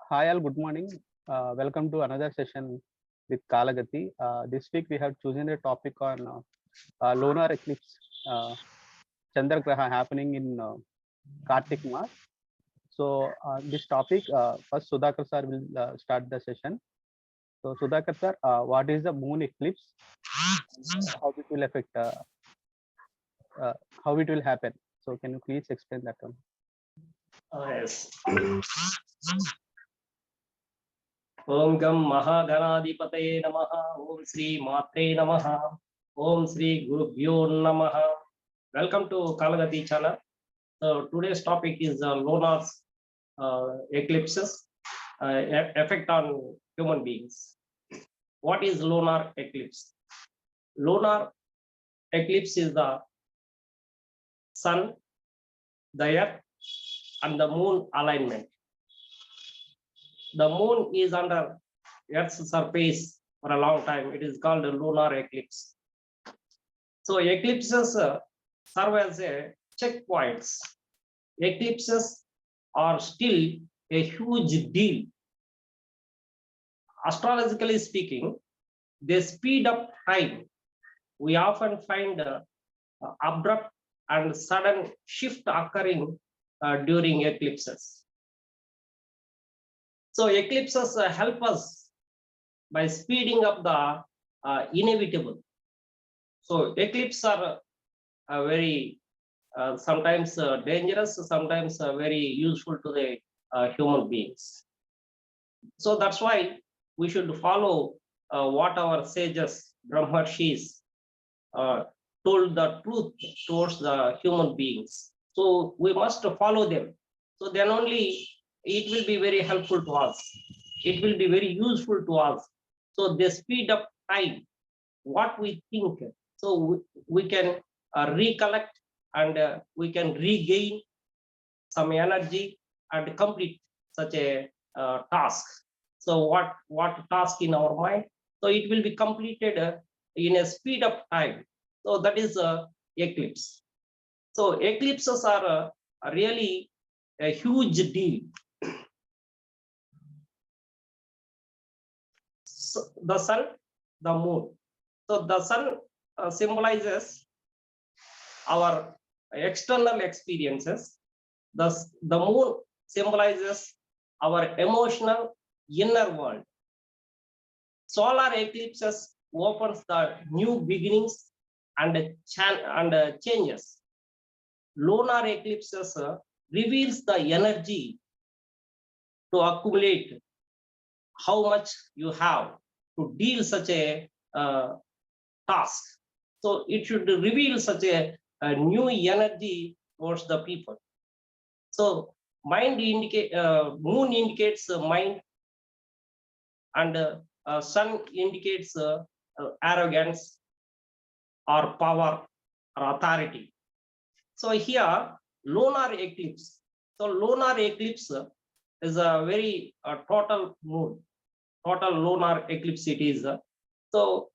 Hi all, good morning. Welcome to another session with Kalagati. This week we have chosen a topic on lunar eclipse, Chandra Grahan happening in Karthika Mas. So this topic, first Sudhakar sir will start the session. So Sudhakar sir, what is the moon eclipse? How it will affect? Uh, how it will happen? So can you please explain that one? Yes. Om Gam Mahaganadipataye Namaha. Om Sri Matre Namaha. Om Sri Gurubhyo Namaha. Welcome to Kalagati channel. So today's topic is lunar eclipses effect on human beings. What is lunar eclipse? Lunar eclipse is the sun, the earth, and the moon alignment. The moon is under Earth's surface for a long time. It is called a lunar eclipse. So eclipses serve as a checkpoints. Eclipses are still a huge deal. Astrologically speaking, they speed up time. We often find abrupt and sudden shift occurring during eclipses. So eclipses help us by speeding up the inevitable. So eclipses are very sometimes dangerous, sometimes very useful to the human beings. So that's why we should follow what our sages, Brahmarshis, told the truth towards the human beings. So we must follow them. So then only it will be very helpful to us. It will be very useful to us. So they speed up time, what we think. So we can recollect and we can regain some energy and complete such a task. So what task in our mind? So it will be completed in a speed up time. So that is eclipse. So eclipses are really a huge deal. So the sun, the moon. So the sun symbolizes our external experiences. Thus, the moon symbolizes our emotional inner world. Solar eclipses opens the new beginnings and changes. Lunar eclipses reveals the energy to accumulate how much you have to deal such a task. So it should reveal such a new energy towards the people. So moon indicates mind, and sun indicates arrogance or power or authority. So here lunar eclipse. So lunar eclipse is a very total moon, total lunar eclipse it is. So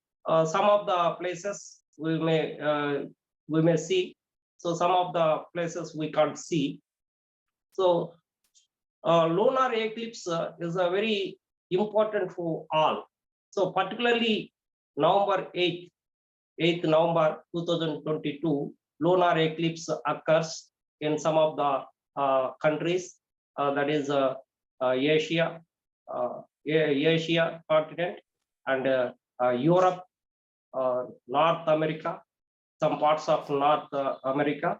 some of the places we may see. So some of the places we can't see. So lunar eclipse is a very important for all. So particularly November 8th November 2022, lunar eclipse occurs in some of the countries, that is Asia, Asia continent, and Europe, North America, some parts of North America,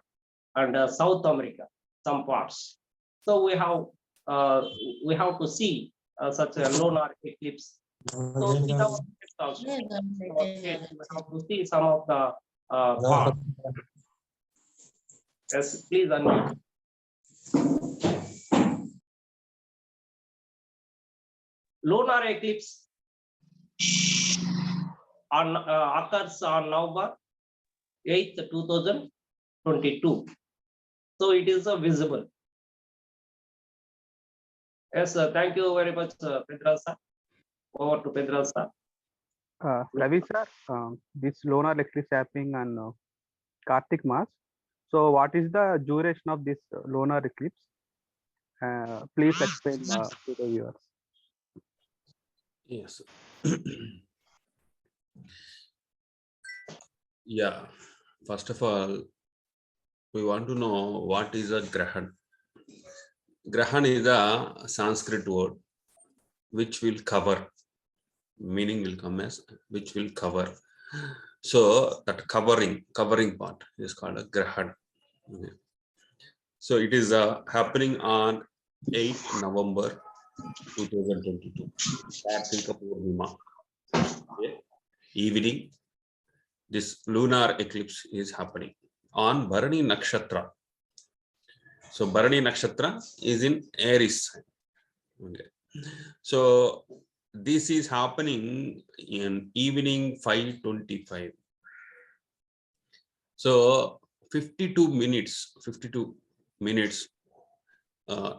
and South America, some parts. So we have to see such a lunar eclipse. So in our states also, we have to see some of the parts. Yes, please unmute. Lunar eclipse occurs on November 8th, 2022. So it is visible. Yes, thank you very much, Pedra sir. Over to Pedra sir. Ravi sir, this lunar eclipse happening on Karthik Mas. So what is the duration of this lunar eclipse? Please explain to the viewers. Yes. Yeah. First of all, we want to know what is a grahan. Grahan is a Sanskrit word which will cover. Meaning will come as which will cover. So that covering part is called a grahan. Okay. So it is happening on 8th November 2022. Karthika Purnima. Okay. Evening, this lunar eclipse is happening on Bharani Nakshatra. So Bharani Nakshatra is in Aries. Okay. So this is happening in evening 5:25. So 52 minutes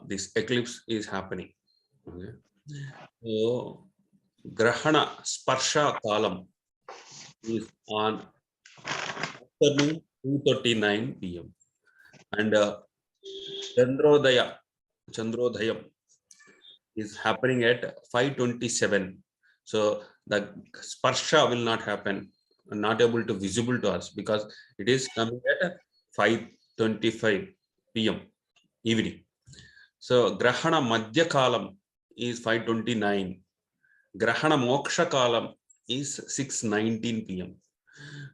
this eclipse is happening. Okay. So grahana sparsha kalam is on afternoon 2:39 p.m. and Chandrodayam is happening at 5:27. So the sparsha will not happen, not able to visible to us because it is coming at 5:25 p.m. evening. So grahana madhya kalam is 5:29. Grahana moksha kalam is 6:19 p.m.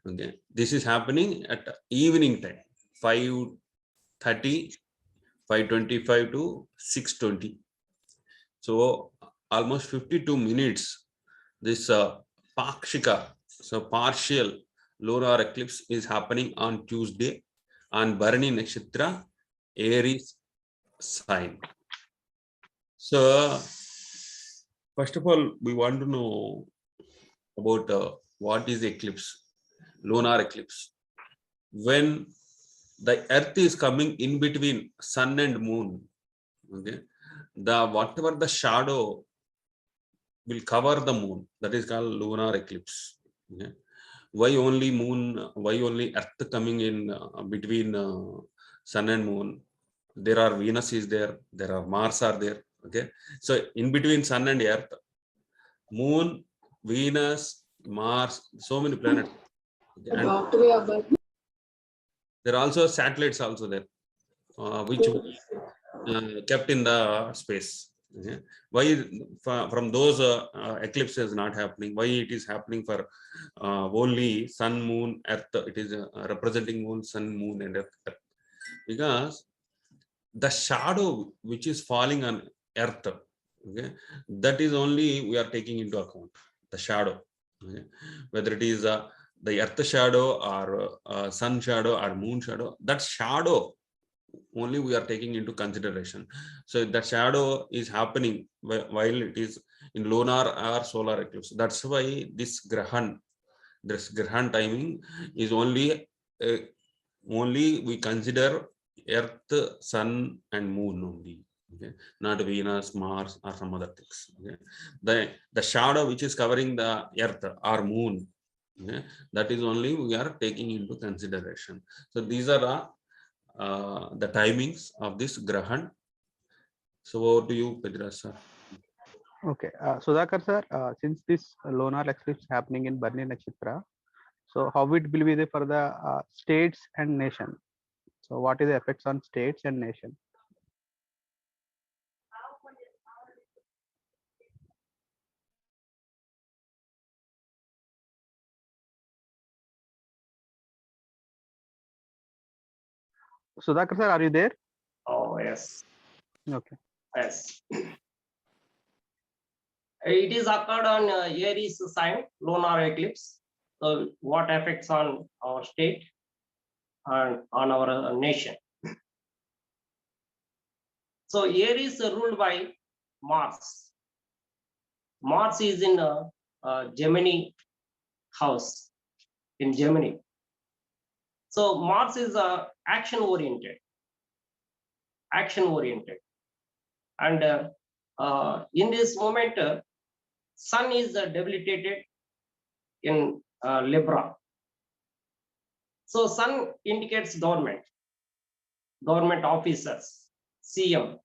Okay, this is happening at evening time, 5:30, 5:25 to 6:20. So almost 52 minutes. This pakshika, so partial lunar eclipse is happening on Tuesday on Bharani Nakshatra, Aries sign. So first of all, we want to know about what is eclipse, lunar eclipse. When the earth is coming in between sun and moon, okay, the whatever the shadow will cover the moon, that is called lunar eclipse. Okay. Why only moon? Why only earth coming in between sun and moon? There are Venus is there, there are Mars are there. Okay, so in between sun and earth, moon, Venus, Mars, so many planets. Okay. And there are also satellites also there, which kept in the space. Okay. Why from those eclipses not happening? Why it is happening for only sun, moon, earth? It is representing moon, sun, moon, and earth. Because the shadow which is falling on earth, okay, that is only we are taking into account. The shadow, okay? Whether it is the earth shadow or sun shadow or moon shadow, that shadow only we are taking into consideration. So that shadow is happening while it is in lunar or solar eclipse. That's why this grahan timing is only we consider earth, sun and moon only. Okay, not Venus, Mars or some other things. Okay, the shadow which is covering the earth or moon, okay, that is only we are taking into consideration. So these are the timings of this grahan. So over to you, Pedra sir. Okay, Sudhakar sir, since this lunar eclipse happening in Bharani Nakshatra, so how it will be there for the states and nation? So what is the effects on states and nation? Sudhakar sir, are you there? Oh, yes. Okay. Yes. It is occurred on Aries sign, lunar eclipse. So what affects on our state and on our nation? So Aries is ruled by Mars. Mars is in Gemini house in Gemini. So Mars is action oriented, and in this moment, Sun is debilitated in Libra. So Sun indicates government officers, CM,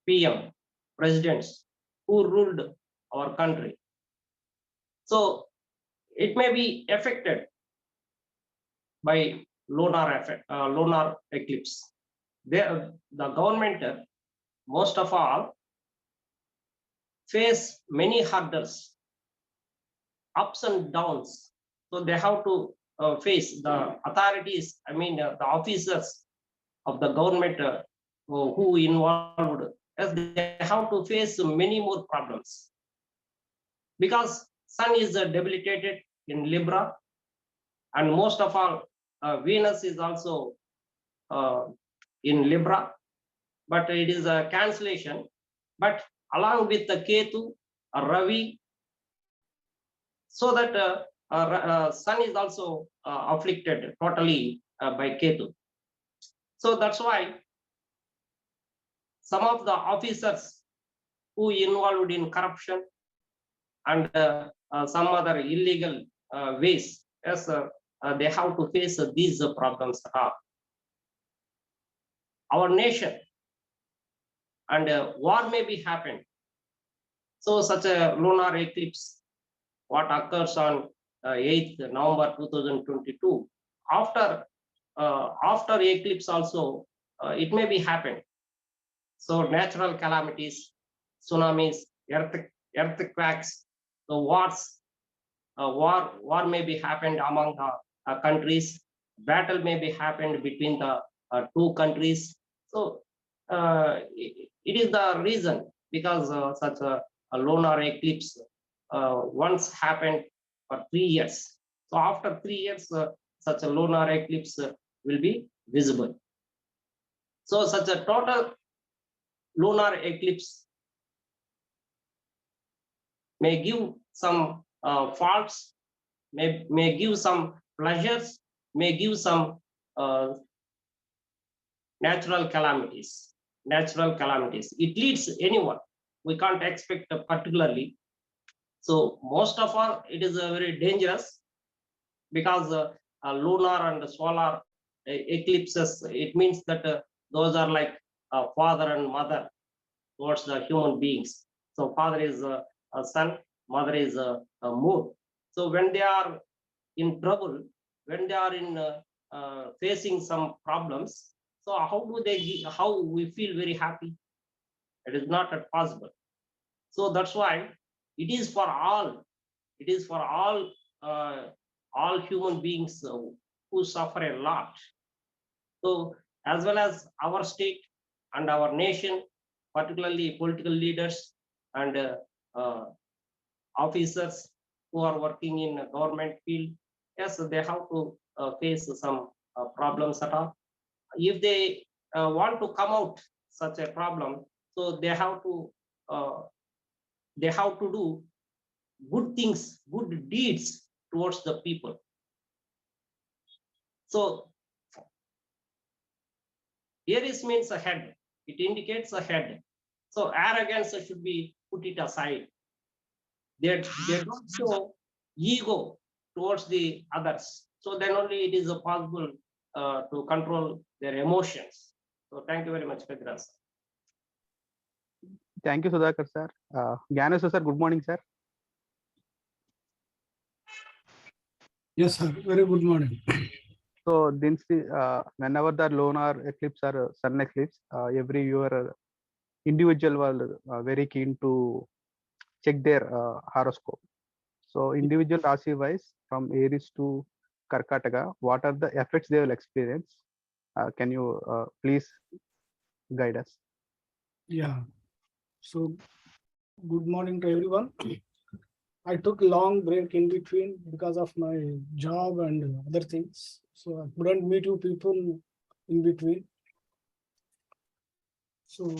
PM, presidents who ruled our country. So it may be affected by lunar eclipse. The government, most of all, face many hurdles, ups and downs. So they have to face the authorities, the officers of the government who involved, as they have to face many more problems. Because sun is debilitated in Libra, and most of all, Venus is also in Libra, but it is a cancellation. But along with the Ketu, Ravi, so that sun is also afflicted totally by Ketu. So that's why some of the officers who involved in corruption and some other illegal ways, yes, they have to face these problems. Our nation and war may be happened. So such a lunar eclipse, what occurs on 8th November 2022, after eclipse also, it may be happened. So natural calamities, tsunamis, earthquakes, the wars, war may be happened among countries. Battle may be happened between the two countries. So it is the reason, because such a lunar eclipse once happened for 3 years. So after 3 years, such a lunar eclipse will be visible. So such a total lunar eclipse may give some faults, may give some pleasures, may give some natural calamities. It leads anyone. We can't expect particularly. So most of all, it is very dangerous, because lunar and solar eclipses, it means that those are like father and mother towards the human beings. So father is a sun, mother is a moon. So when they are in trouble, when they are in facing some problems, so how we feel very happy? It is not possible. So that's why it is for all. It is for all human beings who suffer a lot. So as well as our state and our nation, particularly political leaders and officers who are working in a government field, yes, they have to face some problems at all. If they want to come out such a problem, so they have to do good things, good deeds towards the people. So Aries means a head. It indicates a head. So arrogance should be put it aside. They don't show ego towards the others. So then only it is possible to control their emotions. So thank you very much, Pedras. Thank you, Sudhakar sir. Gyanesh sir, good morning, sir. Yes, sir. Very good morning. So this whenever the lunar eclipse or sun eclipse, every year individual were very keen to check their horoscope. So individual Rashi wise from Aries to Karkataka, what are the effects they will experience? Can you please guide us? Yeah. So good morning to everyone. I took a long break in between because of my job and other things. So I couldn't meet you people in between. So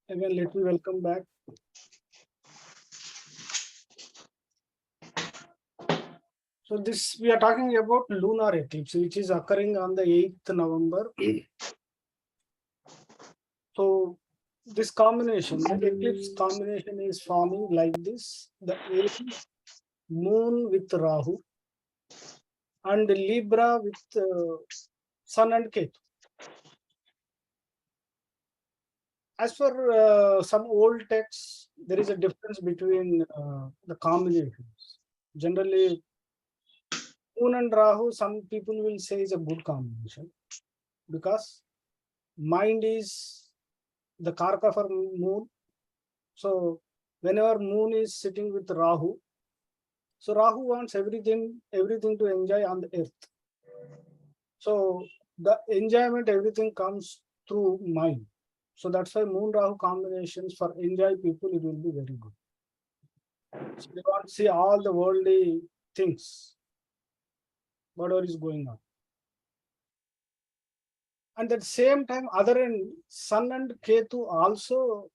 again, let me welcome back. So this, we are talking about lunar eclipse, which is occurring on the 8th November. So this combination, the eclipse combination is forming like this: the Aries moon with Rahu and Libra with Sun and Ketu. As for some old texts, there is a difference between the combinations. Generally, Moon and Rahu, some people will say is a good combination because mind is the karka for moon. So whenever moon is sitting with Rahu, so Rahu wants everything to enjoy on the earth. So the enjoyment, everything comes through mind. So that's why moon Rahu combinations for enjoy people, it will be very good. So they want to see all the worldly things, whatever is going on. And at the same time, other end, Sun and Ketu also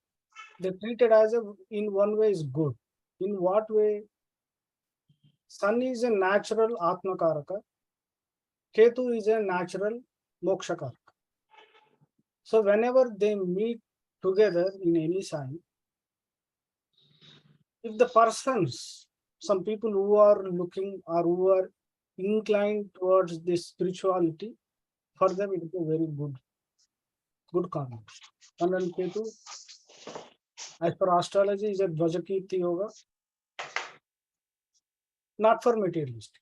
they treated as a in one way is good. In what way? Sun is a natural Atmakaraka, Ketu is a natural Mokshakaraka. So whenever they meet together in any sign, if the persons, some people who are looking or who are inclined towards this spirituality, for them it is a very good combination. Sun and Ketu, as per astrology, is a Dvajakirti Yoga, not for materialist.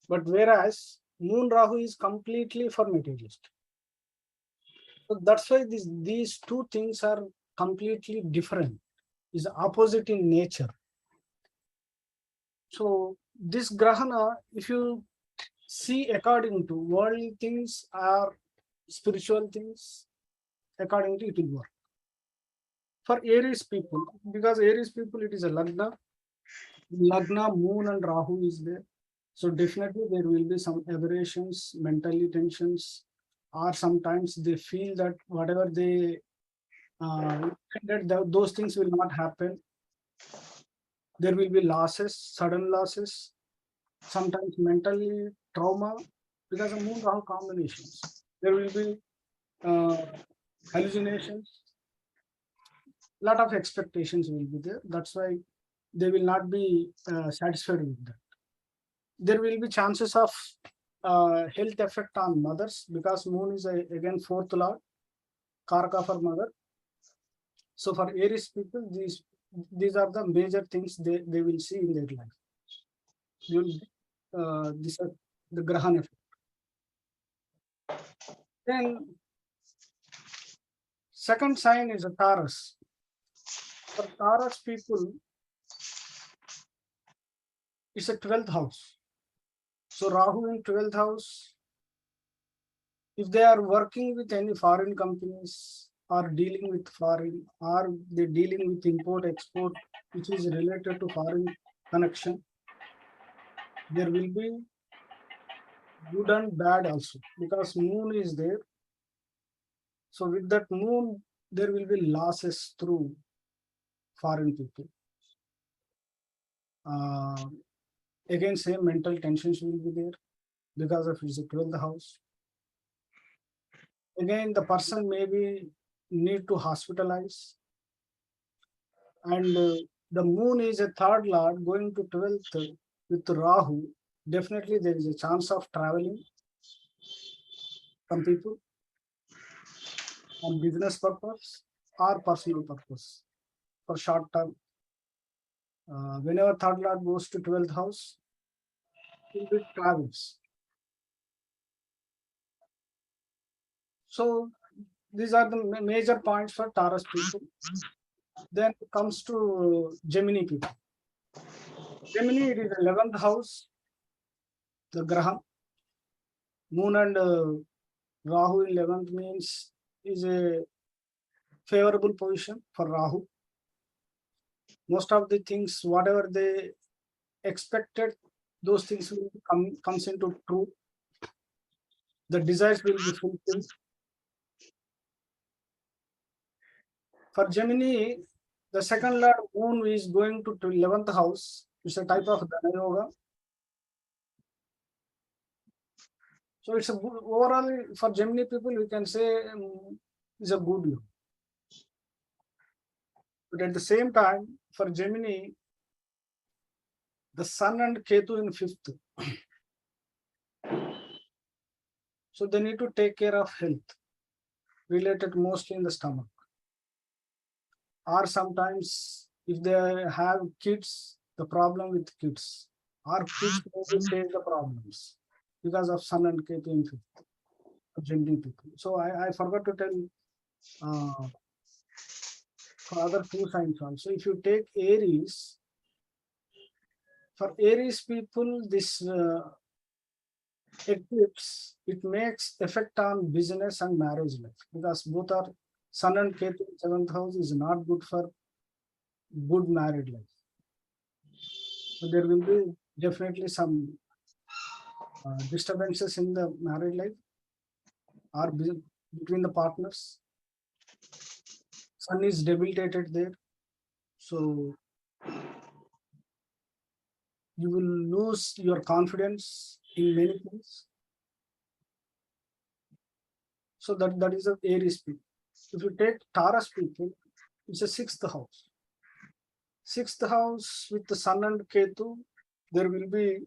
But whereas Moon Rahu is completely for materialist. So that's why these two things are completely different, is opposite in nature. So this grahana, if you see according to worldly things or spiritual things, according to it will work. For Aries people, because Aries people it is a Lagna, Moon and Rahu is there. So definitely there will be some aberrations, mentally tensions, or sometimes they feel that whatever they those things will not happen. There will be losses, sudden losses, sometimes mentally trauma because of moon Rahu combinations. There will be hallucinations, lot of expectations will be there. That's why they will not be satisfied with that. There will be chances of health effect on mothers because moon is again fourth lord, karaka for mother. So for Aries people, these are the major things they will see in their life. These are the grahan effect. Then second sign is a Taurus. For Taurus people, it's a 12th house. So Rahu in 12th house, if they are working with any foreign companies or dealing with foreign, or they're dealing with import export, which is related to foreign connection, there will be good and bad also because moon is there. So with that moon, there will be losses through foreign people. Again, same mental tensions will be there because of his 12th house. Again, the person maybe need to hospitalize. And the moon is a third lord going to 12th with Rahu. Definitely there is a chance of traveling. Some people on business purpose or personal purpose for short term. Whenever third lord goes to 12th house, it will be travels. So these are the major points for Taurus people. Then it comes to Gemini people. Gemini, it is 11th house, the Grahan. Moon and Rahu in 11th means is a favorable position for Rahu. Most of the things, whatever they expected, those things will comes into true. The desires will be fulfilled. For Gemini, the second lord moon is going to 11th house. It's a type of Dana Yoga. So it's a good overall for Gemini people, we can say is a good look. But at the same time, for Gemini, the Sun and Ketu in 5th. So they need to take care of health related mostly in the stomach. or sometimes if they have kids, the problem with kids, or kids maybe face the problems because of Sun and Ketu in fifth, Argentine people. So I forgot to tell for other two signs also. If you take Aries, for Aries people, this eclipse, it makes effect on business and marriage life because both are Sun and Ketu in seventh house is not good for good married life. So there will be definitely some disturbances in the married life or between the partners. Sun is debilitated there, so you will lose your confidence in many things. So that is a Aries people. If you take Taurus people, it's a sixth house. Sixth house with the Sun and Ketu, there will be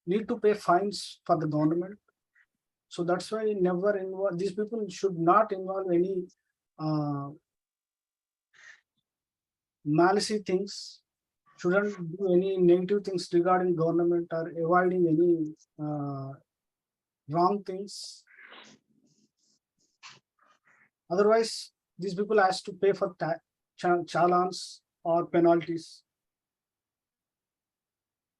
need to pay fines for the government. So that's why never involve, these people should not involve any malice things, shouldn't do any negative things regarding government or avoiding any wrong things. Otherwise, these people has to pay for challans or penalties.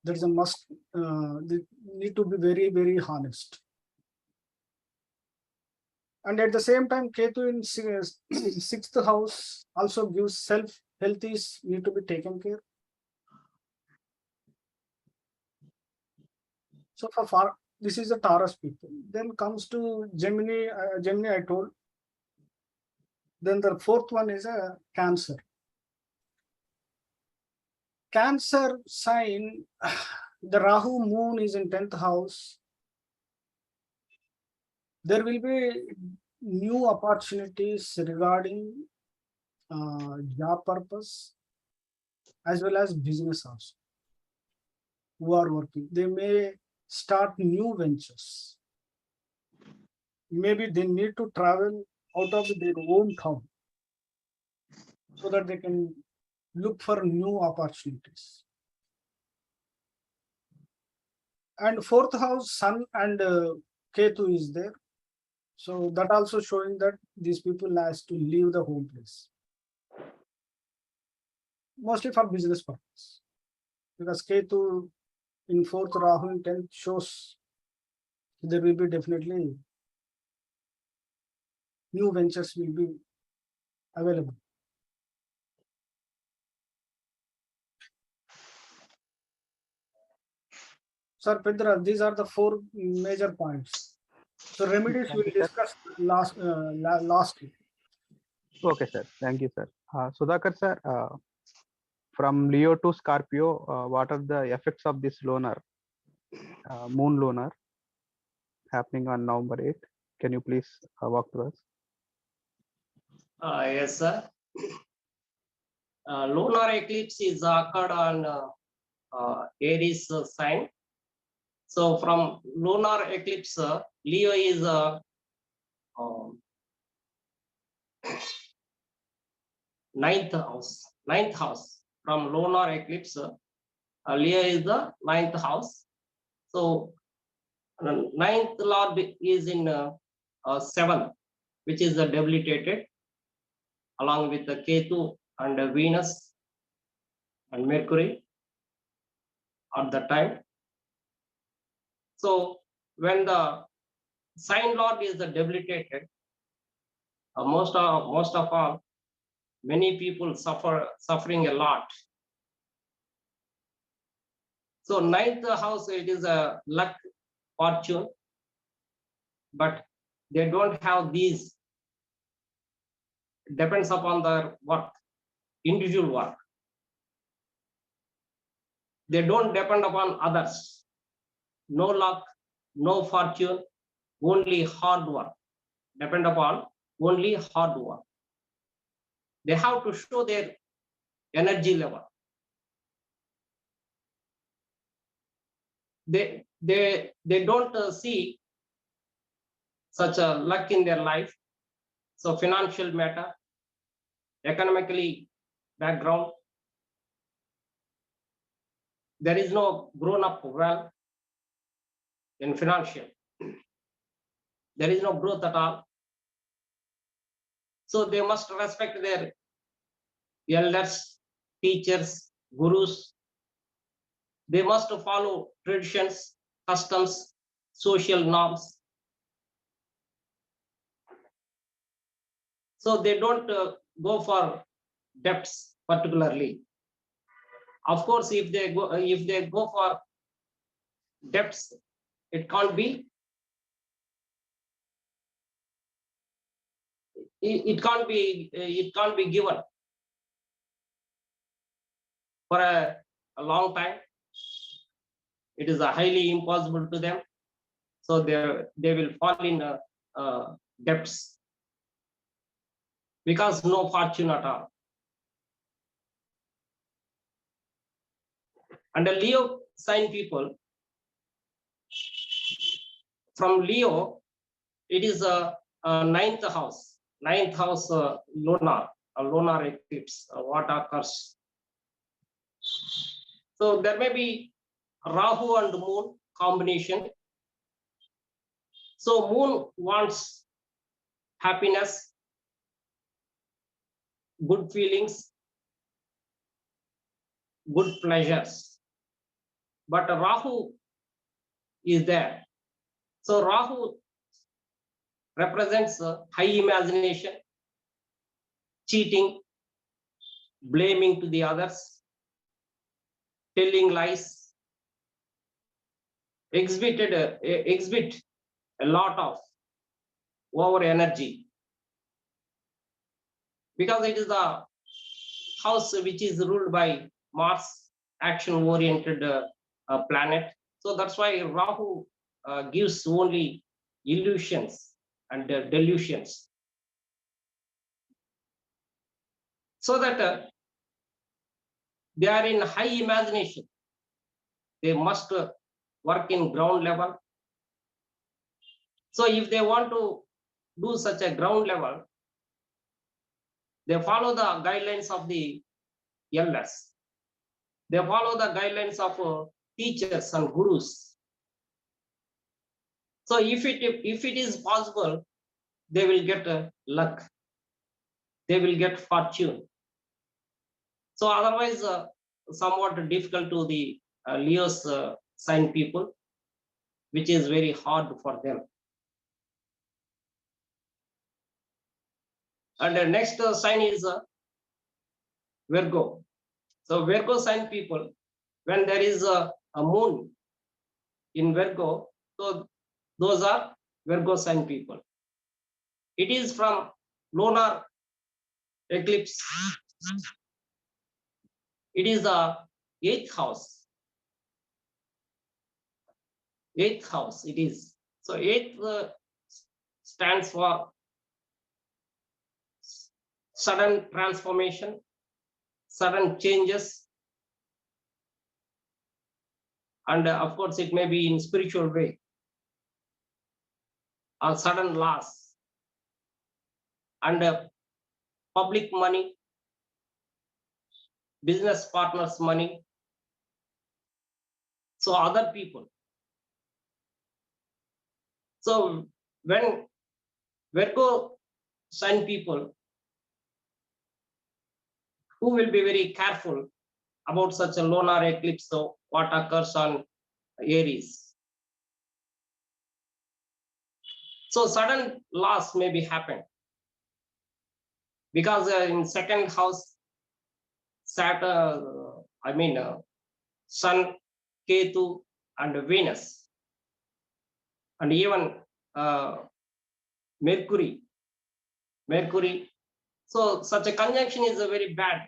That is a must. They need to be very, very honest. And at the same time, Ketu in sixth house also gives health is need to be taken care. So for this is the Taurus people. Then comes to Gemini. Gemini I told. Then the fourth one is a Cancer. Cancer sign, the Rahu moon is in 10th house. There will be new opportunities regarding job purpose as well as business also. Who are working, they may start new ventures. Maybe they need to travel out of their hometown so that they can look for new opportunities. And fourth house, Sun and Ketu is there. So that also showing that these people has to leave the home place. Mostly for business purpose. Because Ketu in fourth, Rahu in 10th shows there will be definitely new ventures will be available. Sir Pedra, these are the four major points. So remedies we will discuss lastly. Okay, sir. Thank you, sir. Sudhakar, sir, from Leo to Scorpio, what are the effects of this lunar, moon lunar, happening on November 8th? Can you please walk through us? Yes, sir. Lunar eclipse is occurred on Aries sign. So from lunar eclipse, Leo is ninth house. From lunar eclipse, Leo is the ninth house. So ninth lord is in 7, which is debilitated, along with the Ketu and Venus and Mercury at the time. So when the sign lord is debilitated, most of all, many people suffering a lot. So ninth house, it is a luck, fortune, but they don't have these. Depends upon their work, individual work. They don't depend upon others. No luck, no fortune, only hard work. Depend upon only hard work. They have to show their energy level. They don't see such a luck in their life. So financial matter, economically background, there is no grown up well in financial. There is no growth at all. So they must respect their elders, teachers, gurus. They must follow traditions, customs, social norms. So they don't go for debts particularly. Of course, if they go for debts, it can't be given for a long time. It is highly impossible to them. So they will fall in debts because no fortune at all. And the Leo sign people, from Leo, it is a ninth house lunar eclipse, what occurs. So there may be Rahu and Moon combination. So Moon wants happiness, good feelings, good pleasures. But Rahu is there. So Rahu represents high imagination, cheating, blaming to the others, telling lies, exhibit a lot of over energy, because it is the house which is ruled by Mars, action oriented planet. So that's why Rahu gives only illusions and delusions, so that they are in high imagination. They must work in ground level. So if they want to do such a ground level, they follow the guidelines of the elders. They follow the guidelines of teachers and gurus. So if it is possible, they will get luck. They will get fortune. So otherwise, somewhat difficult to the Leo's sign people, which is very hard for them. And the next sign is Virgo. So Virgo sign people, when there is a moon in Virgo, so those are Virgo sign people. It is from lunar eclipse. It is the eighth house. Eighth house it is. So eighth stands for sudden transformation, sudden changes, and of course it may be in spiritual way, or sudden loss, and public money, business partners money, so other people. So when Virgo sign people, who will be very careful about such a lunar eclipse, so what occurs on Aries. So sudden loss may be happened, because in second house, Saturn, Sun, Ketu, and Venus, and even Mercury. So such a conjunction is very bad.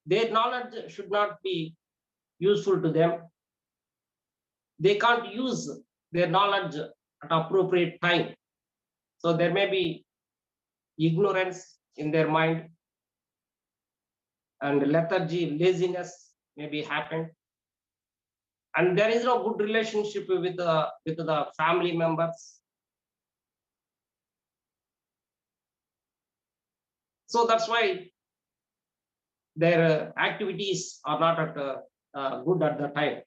Their knowledge should not be useful to them. They can't use their knowledge at appropriate time. So there may be ignorance in their mind, and lethargy, laziness may be happened. and there is no good relationship with the family members. So that's why their activities are not good at the time.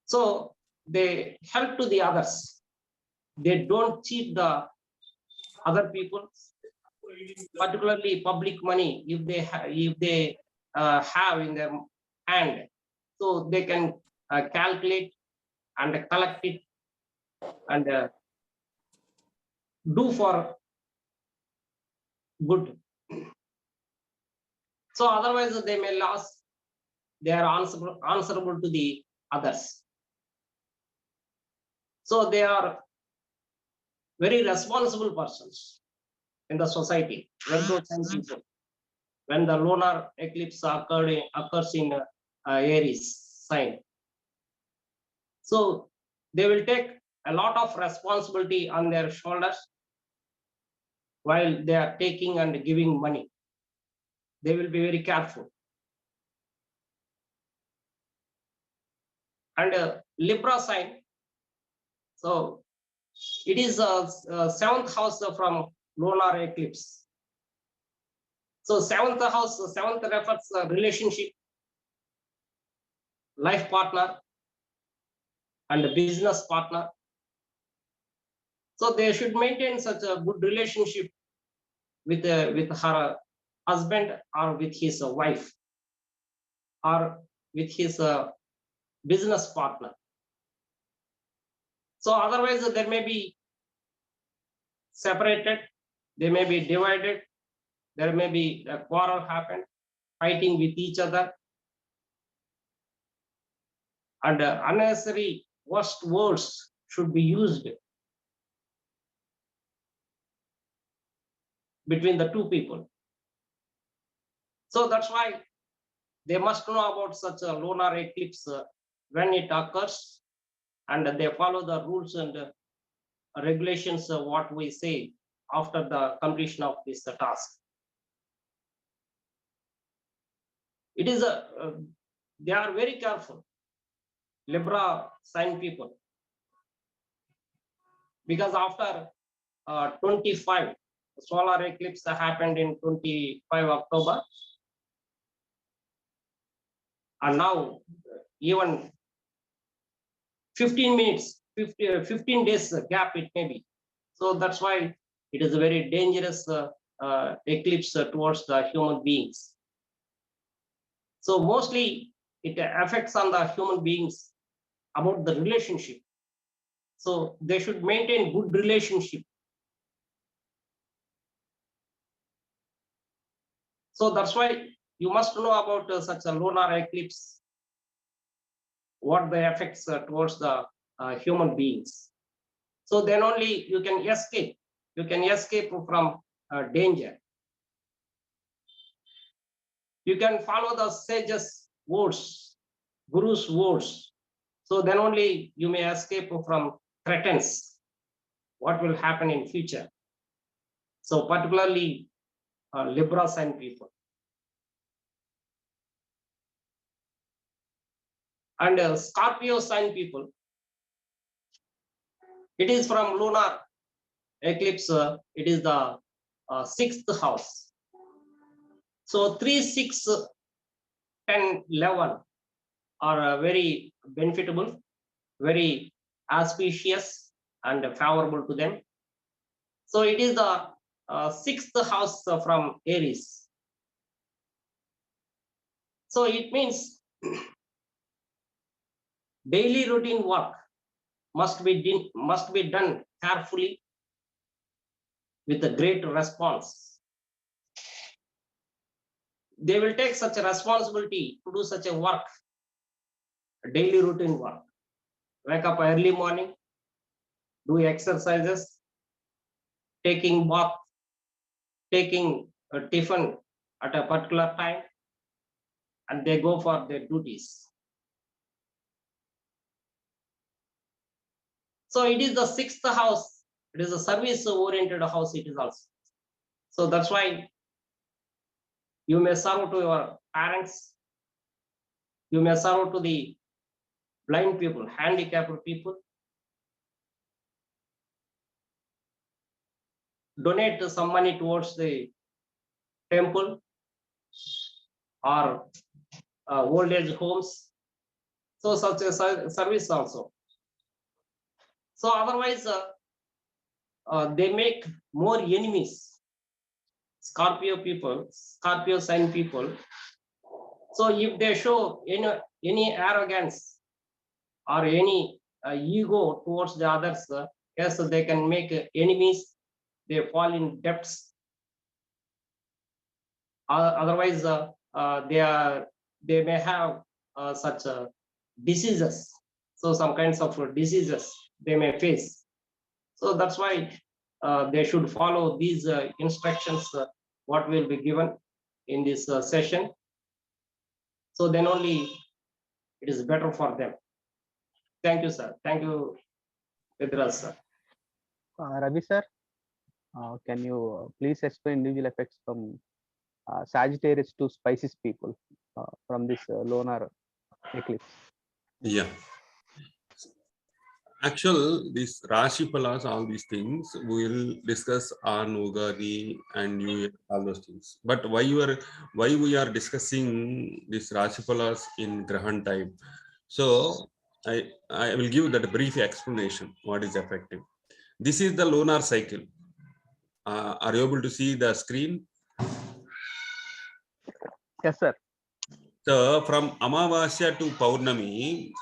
So they help to the others. They don't cheat the other people, particularly public money. If they have in their hand, so they can calculate and collect it and do for good. So otherwise they may lose. They are answerable to the others. So they are very responsible persons in the society. When the lunar eclipse occurs in Aries sign, so they will take a lot of responsibility on their shoulders while they are taking and giving money. They will be very careful. And Libra sign, so it is a seventh house from lunar eclipse. So seventh refers relationship, life partner, and business partner. So they should maintain such a good relationship with her husband or with his wife or with his business partner. So otherwise they may be separated, they may be divided, there may be a quarrel happen, fighting with each other, and unnecessary worst words should be used between the two people. So that's why they must know about such a lunar eclipse when it occurs, and they follow the rules and regulations what we say after the completion of this task. It is they are very careful, Libra sign people, because after 25 solar eclipse happened in 25 October, and now even 15 minutes, 15 days gap it may be. So that's why it is a very dangerous eclipse towards the human beings. So mostly it affects on the human beings about the relationship. So they should maintain good relationship. So that's why you must know about such a lunar eclipse, what the effects towards the human beings. So then only you can escape. You can escape from danger. You can follow the sages' words, Guru's words. So then only you may escape from threats, what will happen in future. So particularly Libra sign people. And Scorpio sign people, it is from lunar eclipse, it is the 6th house. So 3, 6, 10, 11 are very benefitable, very auspicious and favorable to them. So it is the 6th house from Aries. So it means daily routine work must be done carefully with a great response. They will take such a responsibility to do such a work, daily routine work. Wake up early morning, do exercises, taking bath, taking a tiffin at a particular time, and they go for their duties. So it is the 6th house. It is a service-oriented house. It is also. So that's why you may serve to your parents. You may serve to the blind people, handicapped people. Donate some money towards the temple or old age homes. So such a service also. So otherwise, they make more enemies. Scorpio people, Scorpio sign people. So if they show any arrogance or any ego towards the others, yes, they can make enemies. They fall in debts. Otherwise, they may have such diseases. So some kinds of diseases they may face. So that's why they should follow these instructions what will be given in this session. So then only it is better for them. Thank you, sir. Thank you, Vidras, sir. Ravi sir, can you please explain individual effects from Sagittarius to Pisces people from this lunar eclipse? Yeah. Actual, this Rashi Palas, all these things we will discuss on Ugadi and New Year, all those things. But why we are discussing this Rashi Palas in Grahan time? So I will give that brief explanation. What is effective? This is the lunar cycle. Are you able to see the screen? Yes, sir. So from Amavasya to Paurnami,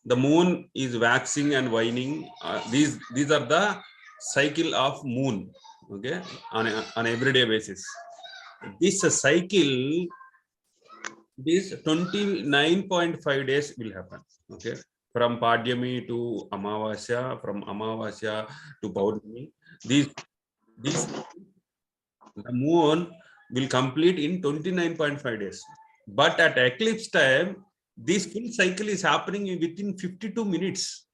the moon is waxing and waning. These are the cycle of moon, okay, on an everyday basis. This cycle, this 29.5 days will happen, okay, from Padyami to Amavasya, from Amavasya to Paurnami. The moon will complete in 29.5 days. But at eclipse time, this full cycle is happening within 52 minutes.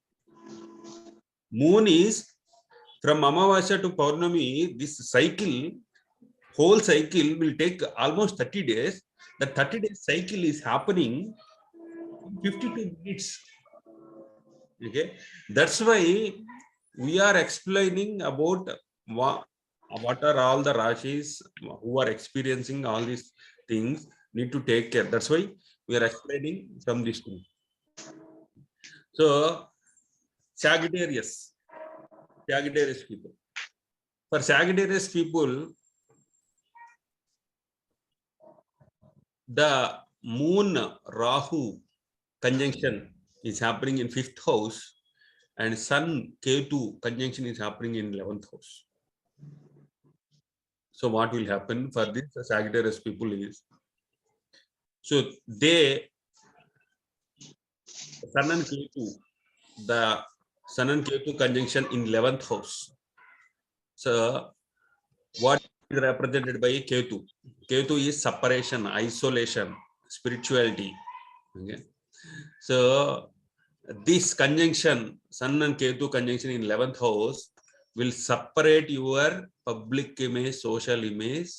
Moon is from Amavasya to Paurnami, this cycle, whole cycle will take almost 30 days. The 30-day cycle is happening in 52 minutes. Okay, that's why we are explaining about what are all the Rashis who are experiencing all these things need to take care. That's why we are explaining from this thing. So Sagittarius people. For Sagittarius people, the moon Rahu conjunction is happening in 5th house and Sun Ketu conjunction is happening in 11th house. So what will happen for this Sagittarius people is, so they, Sun and Ketu, the Sun and Ketu conjunction in 11th house. So what is represented by Ketu? Ketu is separation, isolation, spirituality. Okay. So this conjunction, Sun and Ketu conjunction in 11th house will separate your public image, social image,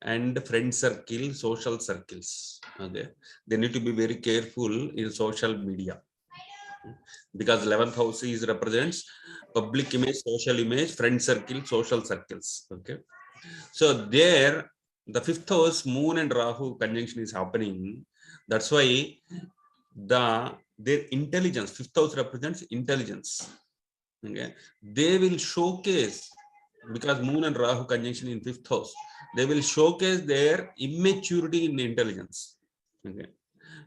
and friend circle, social circles. Okay, they need to be very careful in social media because 11th house is represents public image, social image, friend circle, social circles. Okay, so there the 5th house moon and Rahu conjunction is happening. That's why their intelligence, 5th house represents intelligence. Okay, they will showcase, because moon and Rahu conjunction in 5th house, they will showcase their immaturity in intelligence. Okay,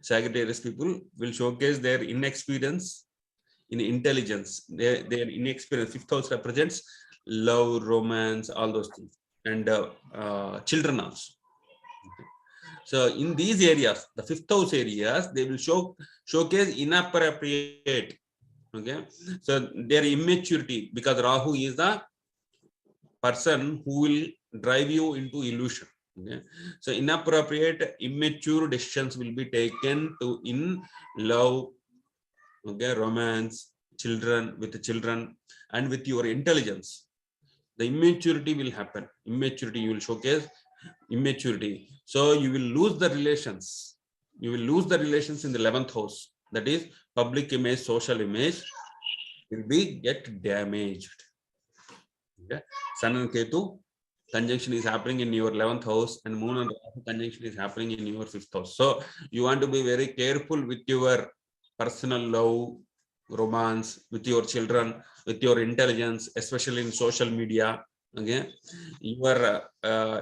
Sagittarius people will showcase their inexperience in intelligence. Their inexperience. 5th house represents love, romance, all those things, and children also. Okay. So in these areas, the 5th house areas, they will showcase inappropriate. Okay, so their immaturity, because Rahu is the person who will drive you into illusion. Okay, so inappropriate, immature decisions will be taken to in love, okay, romance, children, with the children, and with your intelligence. The immaturity will happen. Immaturity, you will showcase immaturity. So you will lose the relations. you will lose the relations in the 11th house. That is public image, social image will be get damaged. Okay. Sun and Ketu conjunction is happening in your 11th house, and Moon and Rahu conjunction is happening in your 5th house. So you want to be very careful with your personal love, romance, with your children, with your intelligence, especially in social media. Okay, your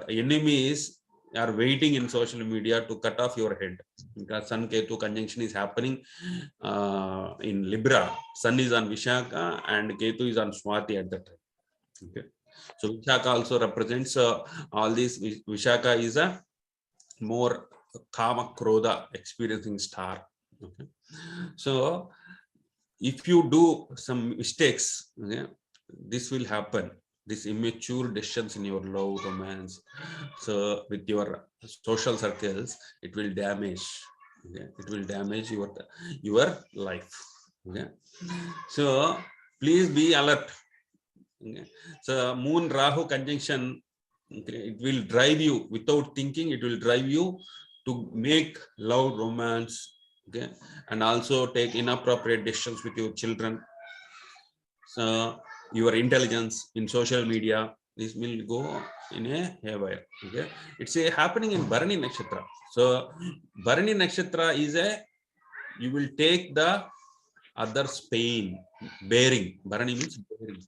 enemies are waiting in social media to cut off your head, because Sun Ketu conjunction is happening in Libra. Sun is on Vishaka and Ketu is on Swati at that time. Okay, so Vishaka also represents all these. Vishaka is a more Kama Krodha experiencing star. Okay, so if you do some mistakes, okay, this will happen. This immature decisions in your love, romance, so with your social circles, it will damage. Okay, it will damage your life. Okay, so please be alert. Okay. So Moon Rahu conjunction, okay, it will drive you without thinking. It will drive you to make love, romance, okay, and also take inappropriate decisions with your children. So your intelligence in social media, this will go in a haywire. Okay, it's a happening in Bharani Nakshatra. So Bharani Nakshatra is a, you will take the other's pain, bearing. Bharani means bearing.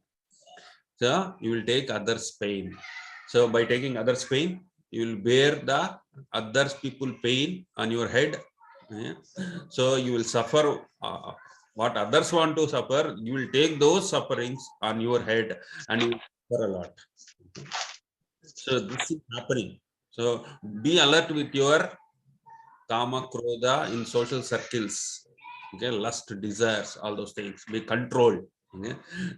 So you will take others' pain. So by taking others' pain, you will bear the others people pain on your head. Yeah. So you will suffer what others want to suffer. You will take those sufferings on your head and you will suffer a lot. So this is happening. So be alert with your kama, krodha in social circles. Okay, lust, desires, all those things. Be controlled. Okay.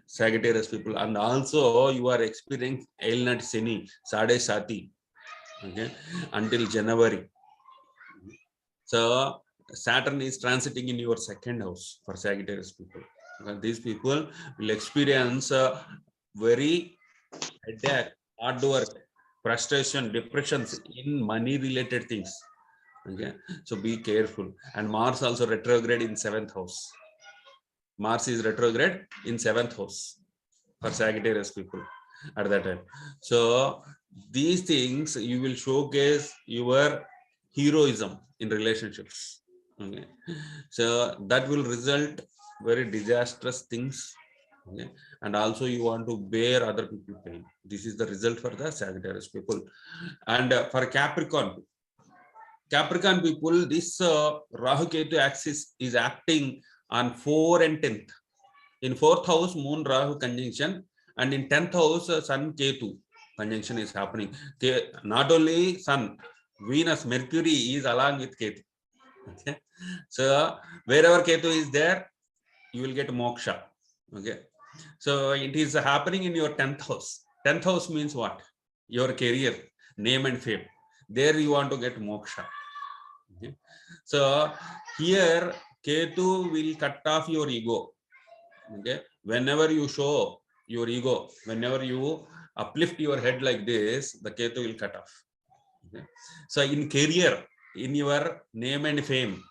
Sagittarius people, and also you are experiencing Elnat Seni, Sade Sati, okay, until January. So Saturn is transiting in your 2nd house for Sagittarius people. And these people will experience very headache, hard work, frustration, depressions in money related things. Okay, so be careful. And Mars also retrograde in 7th house. Mars is retrograde in 7th house for Sagittarius people at that time. So these things you will showcase your heroism in relationships. Okay, so that will result very disastrous things. Okay, and also you want to bear other people's pain. This is the result for the Sagittarius people. And for Capricorn people, this Rahu Ketu axis is acting on 4 and 10th. In 4th house, Moon Rahu conjunction, and in 10th house, Sun Ketu conjunction is happening. Not only Sun, Venus, Mercury is along with Ketu. Okay, so wherever Ketu is there, you will get moksha. Okay, so it is happening in your 10th house. 10th house means what? Your career, name and fame. There you want to get moksha. Okay. So here Ketu will cut off your ego. Okay, whenever you show your ego, whenever you uplift your head like this, the Ketu will cut off. Okay. So in career, in your name and fame,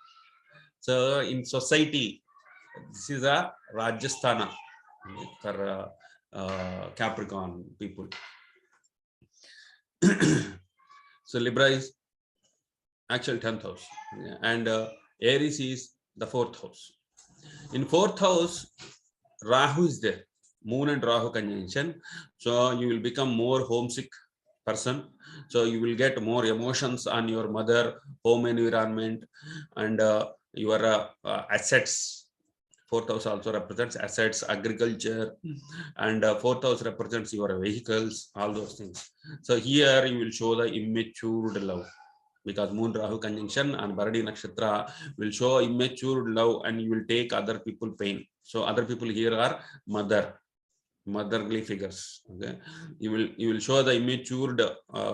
so in society, this is a Rajasthana for Capricorn people. So Libra is actual 10th house, and Aries is the 4th house. In 4th house, Rahu is there, Moon and Rahu conjunction. So you will become more homesick person. So you will get more emotions on your mother, home environment, and your assets. 4th house also represents assets, agriculture, and 4th house represents your vehicles, all those things. So here you will show the immature love, because Moon Rahu conjunction and Bharani Nakshatra will show immature love, and you will take other people pain. So other people here are motherly figures. Okay, you will show the immature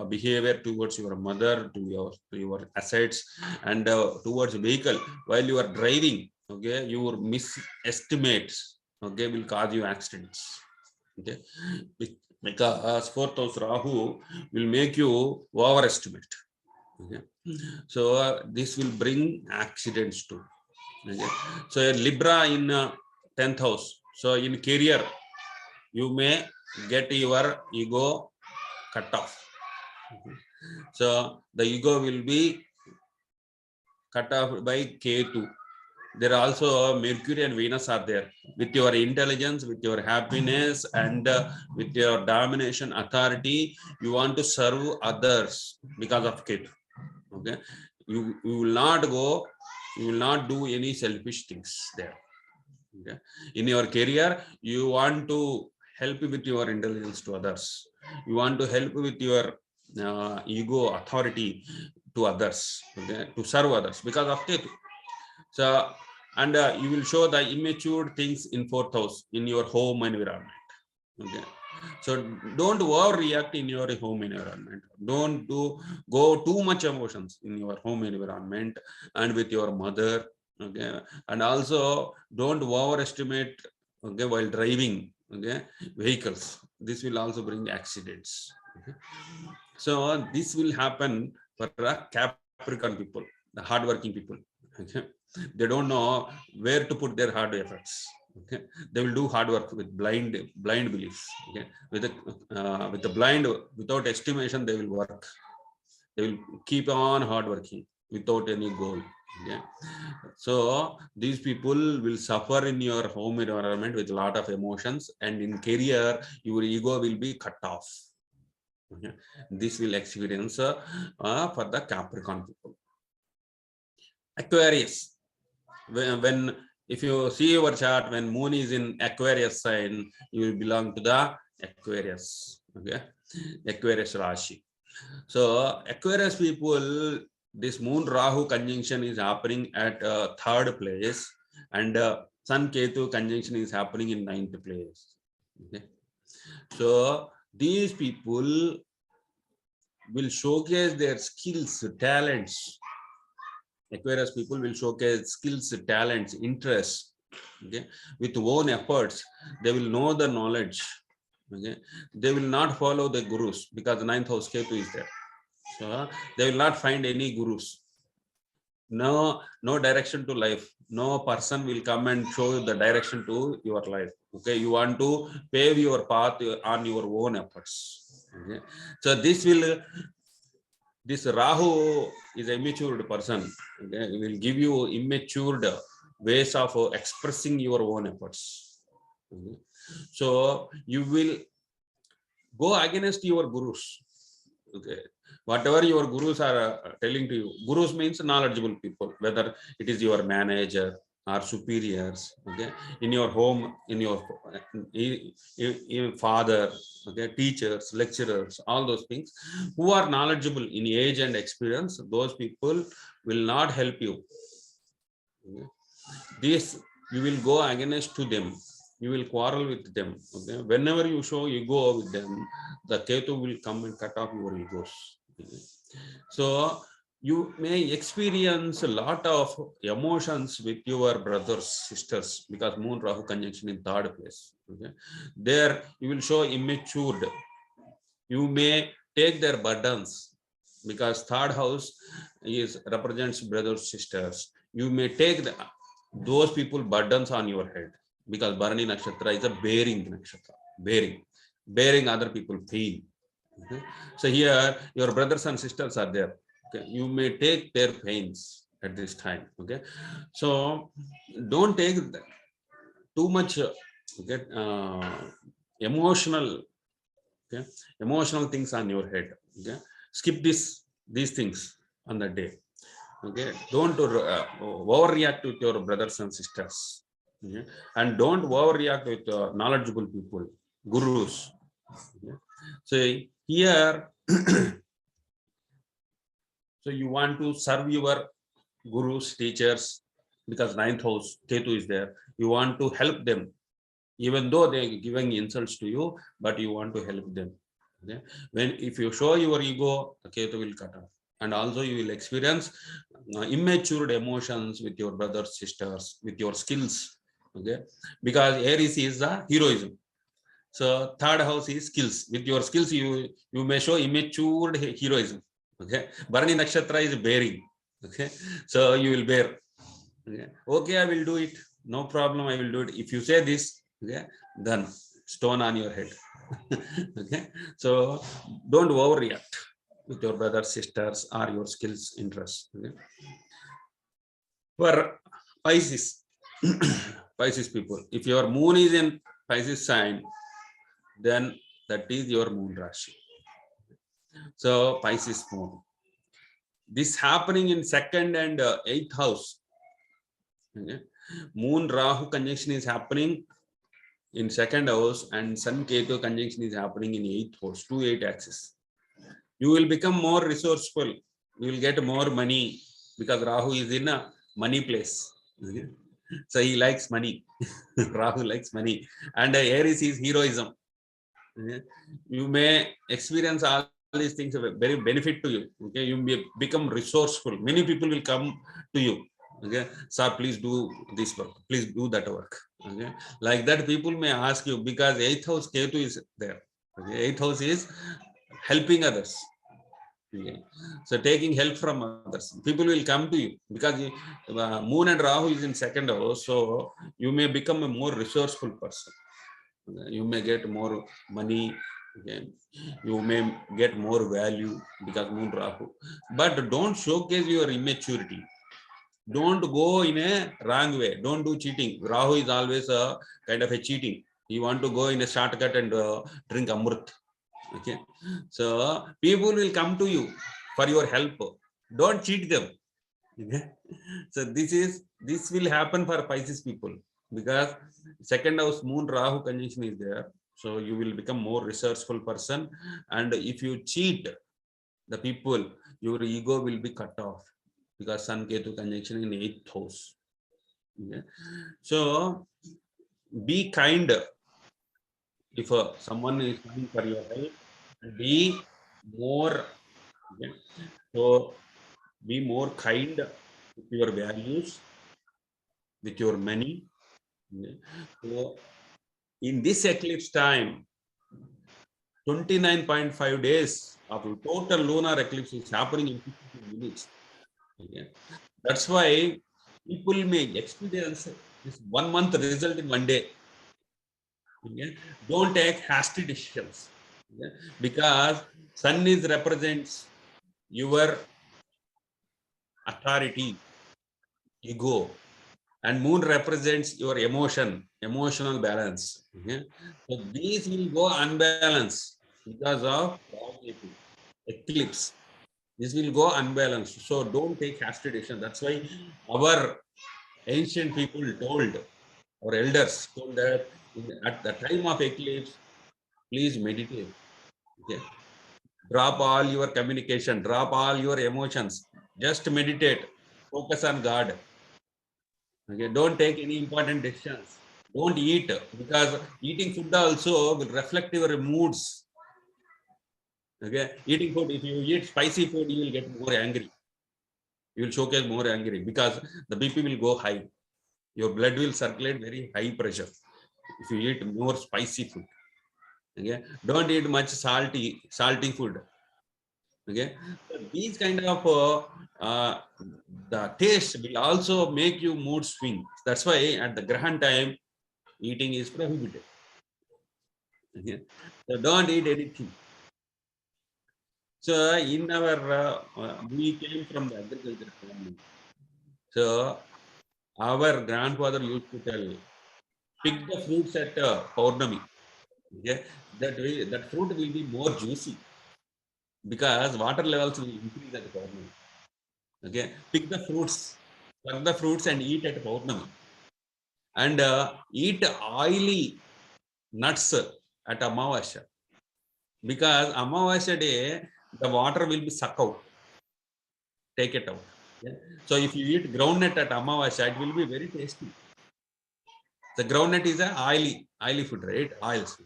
behavior towards your mother, to your assets, and towards vehicle while you are driving. Okay, your misestimates, okay, will cause you accidents. Okay, because 4th house Rahu will make you overestimate. Okay. So this will bring accidents too. Okay. So a Libra in 10th house. So in career, you may get your ego cut off. Okay. So the ego will be cut off by K2. There are also Mercury and Venus are there. With your intelligence, with your happiness, and with your domination, authority, you want to serve others because of Ketu. Okay, you will not go, you will not do any selfish things there. Okay, in your career, you want to help with your intelligence to others. You want to help with your ego, authority to others. Okay, to serve others because of Ketu. So, and you will show the immature things in 4th house in your home environment. Okay. So don't overreact in your home environment. Don't go too much emotions in your home environment and with your mother. Okay. And also don't overestimate, okay, while driving, okay, vehicles. This will also bring accidents. Okay. So this will happen for Capricorn people, the hardworking people. Okay. They don't know where to put their hard efforts. Okay. They will do hard work with blind beliefs. Okay. With the blind, without estimation, they will work. They will keep on hard working without any goal. Okay. So these people will suffer in your home environment with a lot of emotions, and in career, your ego will be cut off. Okay. This will experience for the Capricorn people. Aquarius. When if you see your chart, when moon is in Aquarius sign, you will belong to the Aquarius. Okay, Aquarius Rashi. So Aquarius people, this moon Rahu conjunction is happening at 3rd place, and Sun Ketu conjunction is happening in 9th place. Okay, so these people will showcase their skills, talents. Aquarius people will showcase skills, talents, interests. Okay, with own efforts, they will know the knowledge. Okay, they will not follow the gurus because the 9th house Ketu is there. So they will not find any gurus. No direction to life. No person will come and show you the direction to your life. Okay, you want to pave your path on your own efforts. Okay, so this Rahu is a immature person. Okay, it will give you immature ways of expressing your own efforts. Okay. So you will go against your gurus. Okay, whatever your gurus are telling to you, gurus means knowledgeable people, whether it is your manager or superiors, okay, in your home, in your father, okay, teachers, lecturers, all those things who are knowledgeable in age and experience, those people will not help you. Okay. This you will go against to them, you will quarrel with them. Okay, whenever you show ego with them, the Ketu will come and cut off your egos. Okay. So you may experience a lot of emotions with your brothers, sisters, because Moon Rahu conjunction in 3rd place. Okay, there you will show immature. You may take their burdens because 3rd house is represents brothers, sisters. You may take those people burdens on your head because Bharani Nakshatra is a bearing nakshatra, bearing other people pain. Okay. So here your brothers and sisters are there. Okay. You may take their pains at this time. Okay, so don't take too much okay, emotional things on your head. Okay, skip these things on the day. Okay, don't overreact with your brothers and sisters. Okay? And don't overreact with knowledgeable people, gurus. Okay? So here so you want to serve your gurus, teachers, because 9th house Ketu is there. You want to help them even though they are giving insults to you, but you want to help them. Okay? If you show your ego, the Ketu will cut off. And also you will experience immature emotions with your brothers, sisters, with your skills. Okay, because Aries is the heroism. So 3rd house is skills. With your skills, you may show immature heroism. Okay, Bharani Nakshatra is bearing. Okay, so you will bear. Okay, okay, I will do it. No problem, I will do it. If you say this, okay, then stone on your head. Okay, so don't overreact with your brothers, sisters, or your skills, interests. Okay? For Pisces, Pisces people, if your moon is in Pisces sign, then that is your moon Rashi. So Pisces moon. This happening in second and eighth house. Okay? Moon Rahu conjunction is happening in second house, and Sun Ketu conjunction is happening in eighth house, 2-8 axis. You will become more resourceful. You will get more money because Rahu is in a money place. Okay? So he likes money. Rahu likes money. And Aries is heroism. Okay? You may experience all these things very benefit to you. Okay, you may become resourceful. Many people will come to you. Okay, sir, please do this work. Please do that work. Okay, like that, people may ask you because eighth house Ketu is there. Okay, eighth house is helping others. Okay. So taking help from others, people will come to you because Moon and Rahu is in second house, so you may become a more resourceful person. You may get more money. Okay. You may get more value because Moon Rahu, but don't showcase your immaturity. Don't go in a wrong way. Don't do cheating. Rahu is always a kind of a cheating. You want to go in a shortcut and drink amrit. Okay, so people will come to you for your help. Don't cheat them. Okay? So this will happen for Pisces people because second house Moon Rahu conjunction is there. So you will become more resourceful person, and if you cheat the people, your ego will be cut off because Sun Ketu conjunction in eighth house. Okay? So be kind. If someone is coming for your help, be more. Okay? So be more kind with your values, with your money. Okay? So in this eclipse time, 29.5 days of total lunar eclipse is happening in 52 minutes. Okay? That's why people may experience this 1 month result in 1 day. Okay? Don't take hasty decisions. Okay? Because sun is represents your authority, ego, and moon represents your emotional balance. Okay? So these will go unbalanced because of eclipse. This will go unbalanced. So don't take hasty decision. That's why our ancient people told, our elders told that at the time of eclipse, please meditate. Okay? Drop all your communication, drop all your emotions. Just meditate. Focus on God. Okay? Don't take any important decisions. Don't eat because eating food also will reflect your moods. Okay? Eating food, if you eat spicy food, you will get more angry. You will showcase more angry because the BP will go high. Your blood will circulate very high pressure if you eat more spicy food. Okay? Don't eat much salty food. Okay? So these kind of the taste will also make you mood swing. That's why at the Grahan time, eating is prohibited. Okay? So don't eat anything. So in our we came from the agriculture family. So our grandfather used to tell, pick the fruits at Paurnami. Okay? That fruit will be more juicy because water levels will increase at Paurnami. Okay? Pick the fruits and eat at Paurnami. And eat oily nuts at Amavasya. Because Amavasya day, the water will be sucked out. Take it out. Okay? So if you eat groundnut at Amavasya, it will be very tasty. The groundnut is an oily food, right? Oils.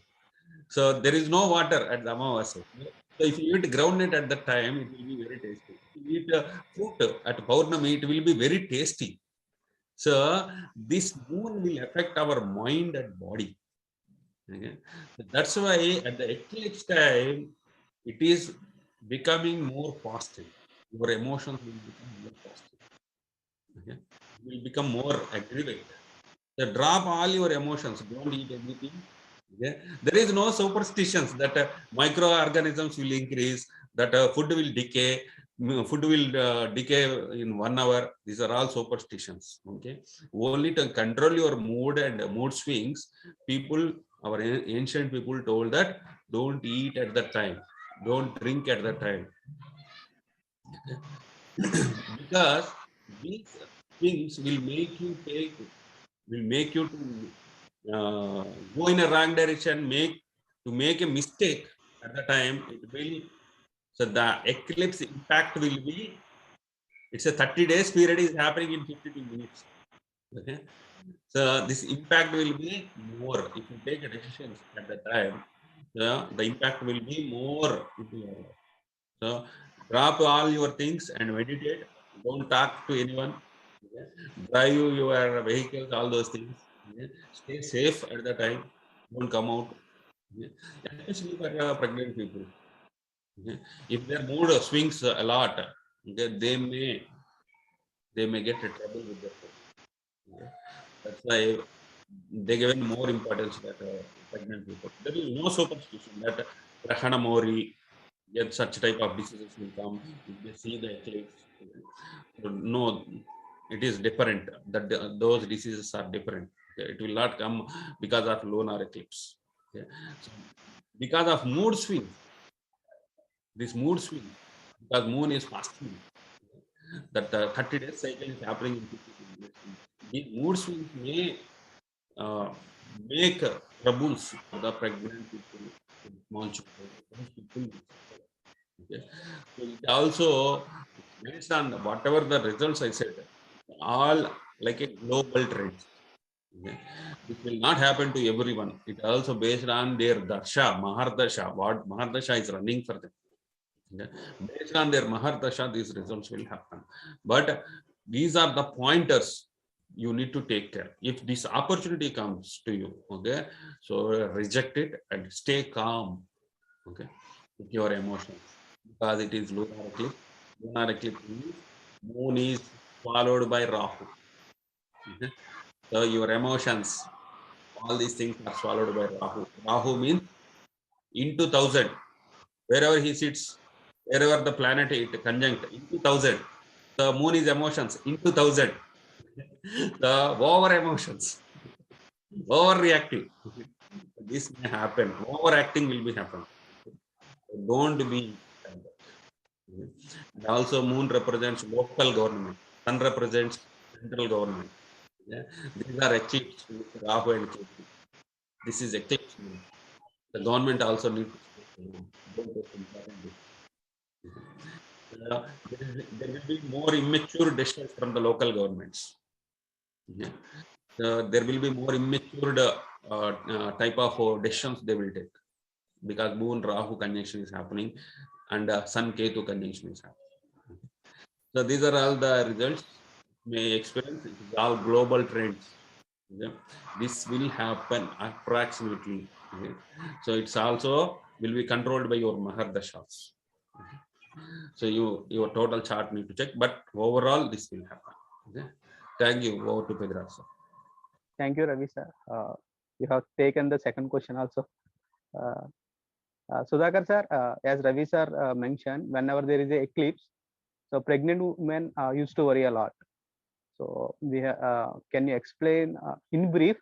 So there is no water at the Amavasya. So if you eat groundnut at that time, it will be very tasty. If you eat fruit at Paurnami, it will be very tasty. So this moon will affect our mind and body. Okay? That's why at the eclipse time, it is becoming more positive. Your emotions will become more positive. Okay? You will become more aggravated. So drop all your emotions. Don't eat anything. Okay? There is no superstitions that microorganisms will increase, that food will decay, food will decay in 1 hour. These are all superstitions. Okay, only to control your mood and mood swings, people, our ancient people told that don't eat at that time, don't drink at that time. Because these things will make you to go in a wrong direction, make a mistake at the time. It will, so the eclipse impact will be, it's a 30 days period is happening in 52 minutes. Okay, so this impact will be more if you take a decision at the time. The impact will be more into your life. So drop all your things and meditate. Don't talk to anyone. Okay? Drive your vehicles, all those things. Okay? Stay safe at the time. Don't come out. Okay? Especially for pregnant people. Okay? If their mood swings a lot, okay, they may get a trouble with their food. Okay? That's why they given more importance that pregnant people. There is no superstition that grahana mori, yet such type of diseases will come if they see the eclipse. So no, it is different. That those diseases are different. Okay? It will not come because of lunar eclipse. Okay? So because of mood swing, this mood swing, because moon is fasting, that the 30 days cycle is happening in 52 minutes. These mood swings may uh, make troubles for the pregnant people, small children, those people. Okay. So it also, based on whatever the results I said, all like a global trend. Okay. This will not happen to everyone. It also based on their darsha, mahardasha, what mahardasha is running for them. Okay. Based on their mahardasha, these results will happen. But these are the pointers you need to take care. If this opportunity comes to you, okay, so reject it and stay calm, okay, with your emotions, because it is lunar eclipse. Lunar eclipse means moon is followed by Rahu. Okay? So your emotions, all these things are swallowed by Rahu. Rahu means into 1,000. Wherever he sits, wherever the planet it conjunct, into 1,000. The moon is emotions, into 1,000. The over emotions, overreacting. This may happen. Overacting will be happen. Don't be. And also, moon represents local government. Sun represents central government. Yeah? These are eclipse with Rahu and Ketu. This is eclipse moon. The government also needs to don't take important decisions. There will be more immature decisions from the local governments. Yeah. There will be more immature type of decisions they will take, because moon Rahu conjunction is happening and Sun Ketu conjunction is happening. So these are all the results may experience. It is all global trends. Okay? This will happen approximately. Okay? So it's also will be controlled by your mahardashas. Okay? So your total chart need to check, but overall this will happen. Okay? Thank you. Over to Pedrasa. Thank you, Ravi sir. You have taken the second question also. Sudhakar sir, as Ravi sir mentioned, whenever there is a eclipse, so pregnant women used to worry a lot. So can you explain in brief?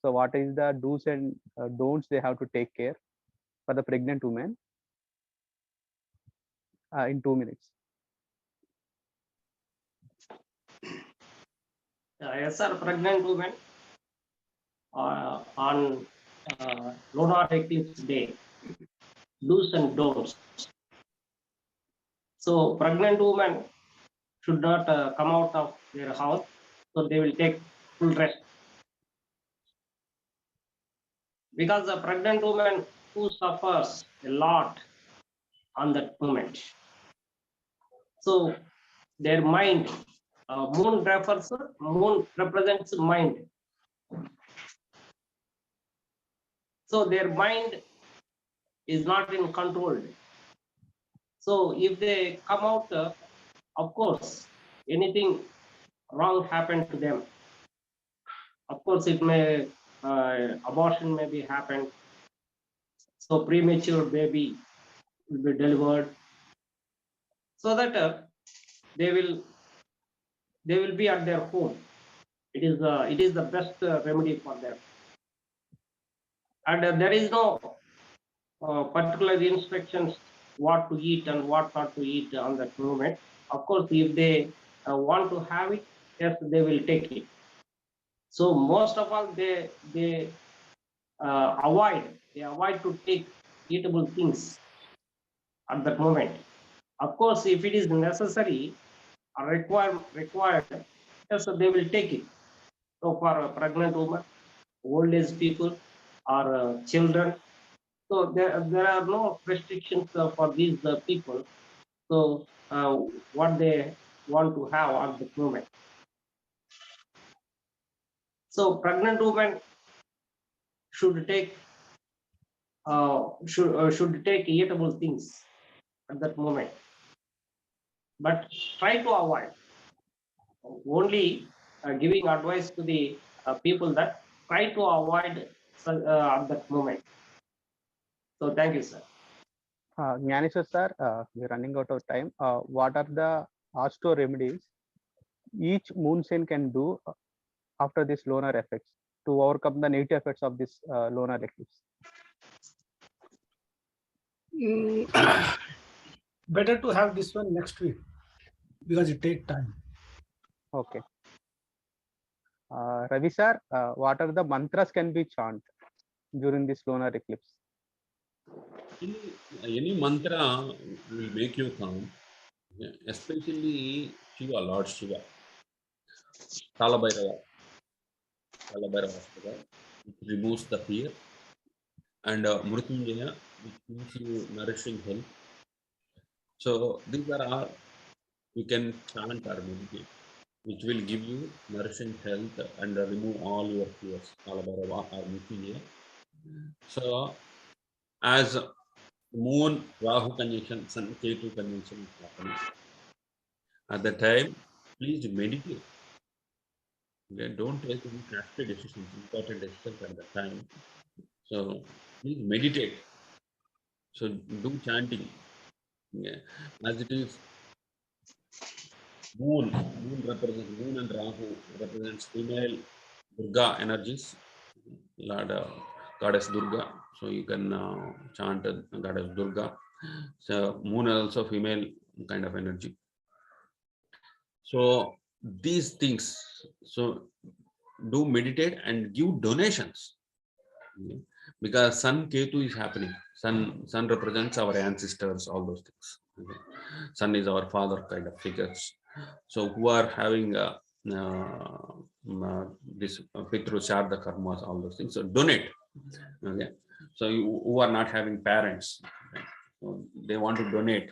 So what is the do's and don'ts they have to take care for the pregnant women in 2 minutes? Yes, sir. Pregnant women on lunar eclipse day, do's and don'ts. So pregnant women should not come out of their house, so they will take full rest. Because the pregnant woman who suffers a lot on that moment. So their mind, moon represents mind. So their mind is not in control. So if they come out, of course, anything wrong happened to them. Of course, it may abortion may be happened. So premature baby will be delivered, so that they will be at their home. It is the best remedy for them, and there is no particular instructions what to eat and what not to eat on that moment. Of course, if they want to have it, yes, they will take it. So most of all, they avoid to take eatable things at that moment. Of course, if it is necessary or required, yes, they will take it. So for a pregnant woman, old age people, or children, so there are no restrictions for these people. So what they want to have at the moment. So pregnant women should take should take eatable things at that moment, but try to avoid. Only giving advice to the people that try to avoid at that moment. So thank you, sir. Gyaneshwar sir, we're running out of time. What are the astro remedies each moon sign can do after this lunar effects to overcome the negative effects of this lunar eclipse? Better to have this one next week because it take time. Okay. Ravi sir, what are the mantras can be chant during this lunar eclipse? Any mantra will make you calm, especially Shiva, Lord Shiva, Kalabhairava, which removes the fear, and Mrutyunjaya, which gives you nourishing health. So these are all you can chant or meditate, which will give you nourishing health and remove all your fears, Kalabhairava or Mrutyunjaya. So as Moon Rahu conjunction, Sun Ketu conjunction is happening. At the time, please meditate. Okay? Don't take any drastic decisions, important decisions at the time. So please meditate. So do chanting. Yeah. As it is moon represents moon and Rahu represents female Durga energies, Lord Goddess Durga. So you can chant Goddess Durga. So moon is also female kind of energy. So these things, so do meditate and give donations. Okay? Because Sun Ketu is happening. Sun represents our ancestors, all those things. Okay? Sun is our father kind of figures. So who are having this Pitru Sharda karmas, all those things. So donate. Okay. So who are not having parents, okay? So they want to donate.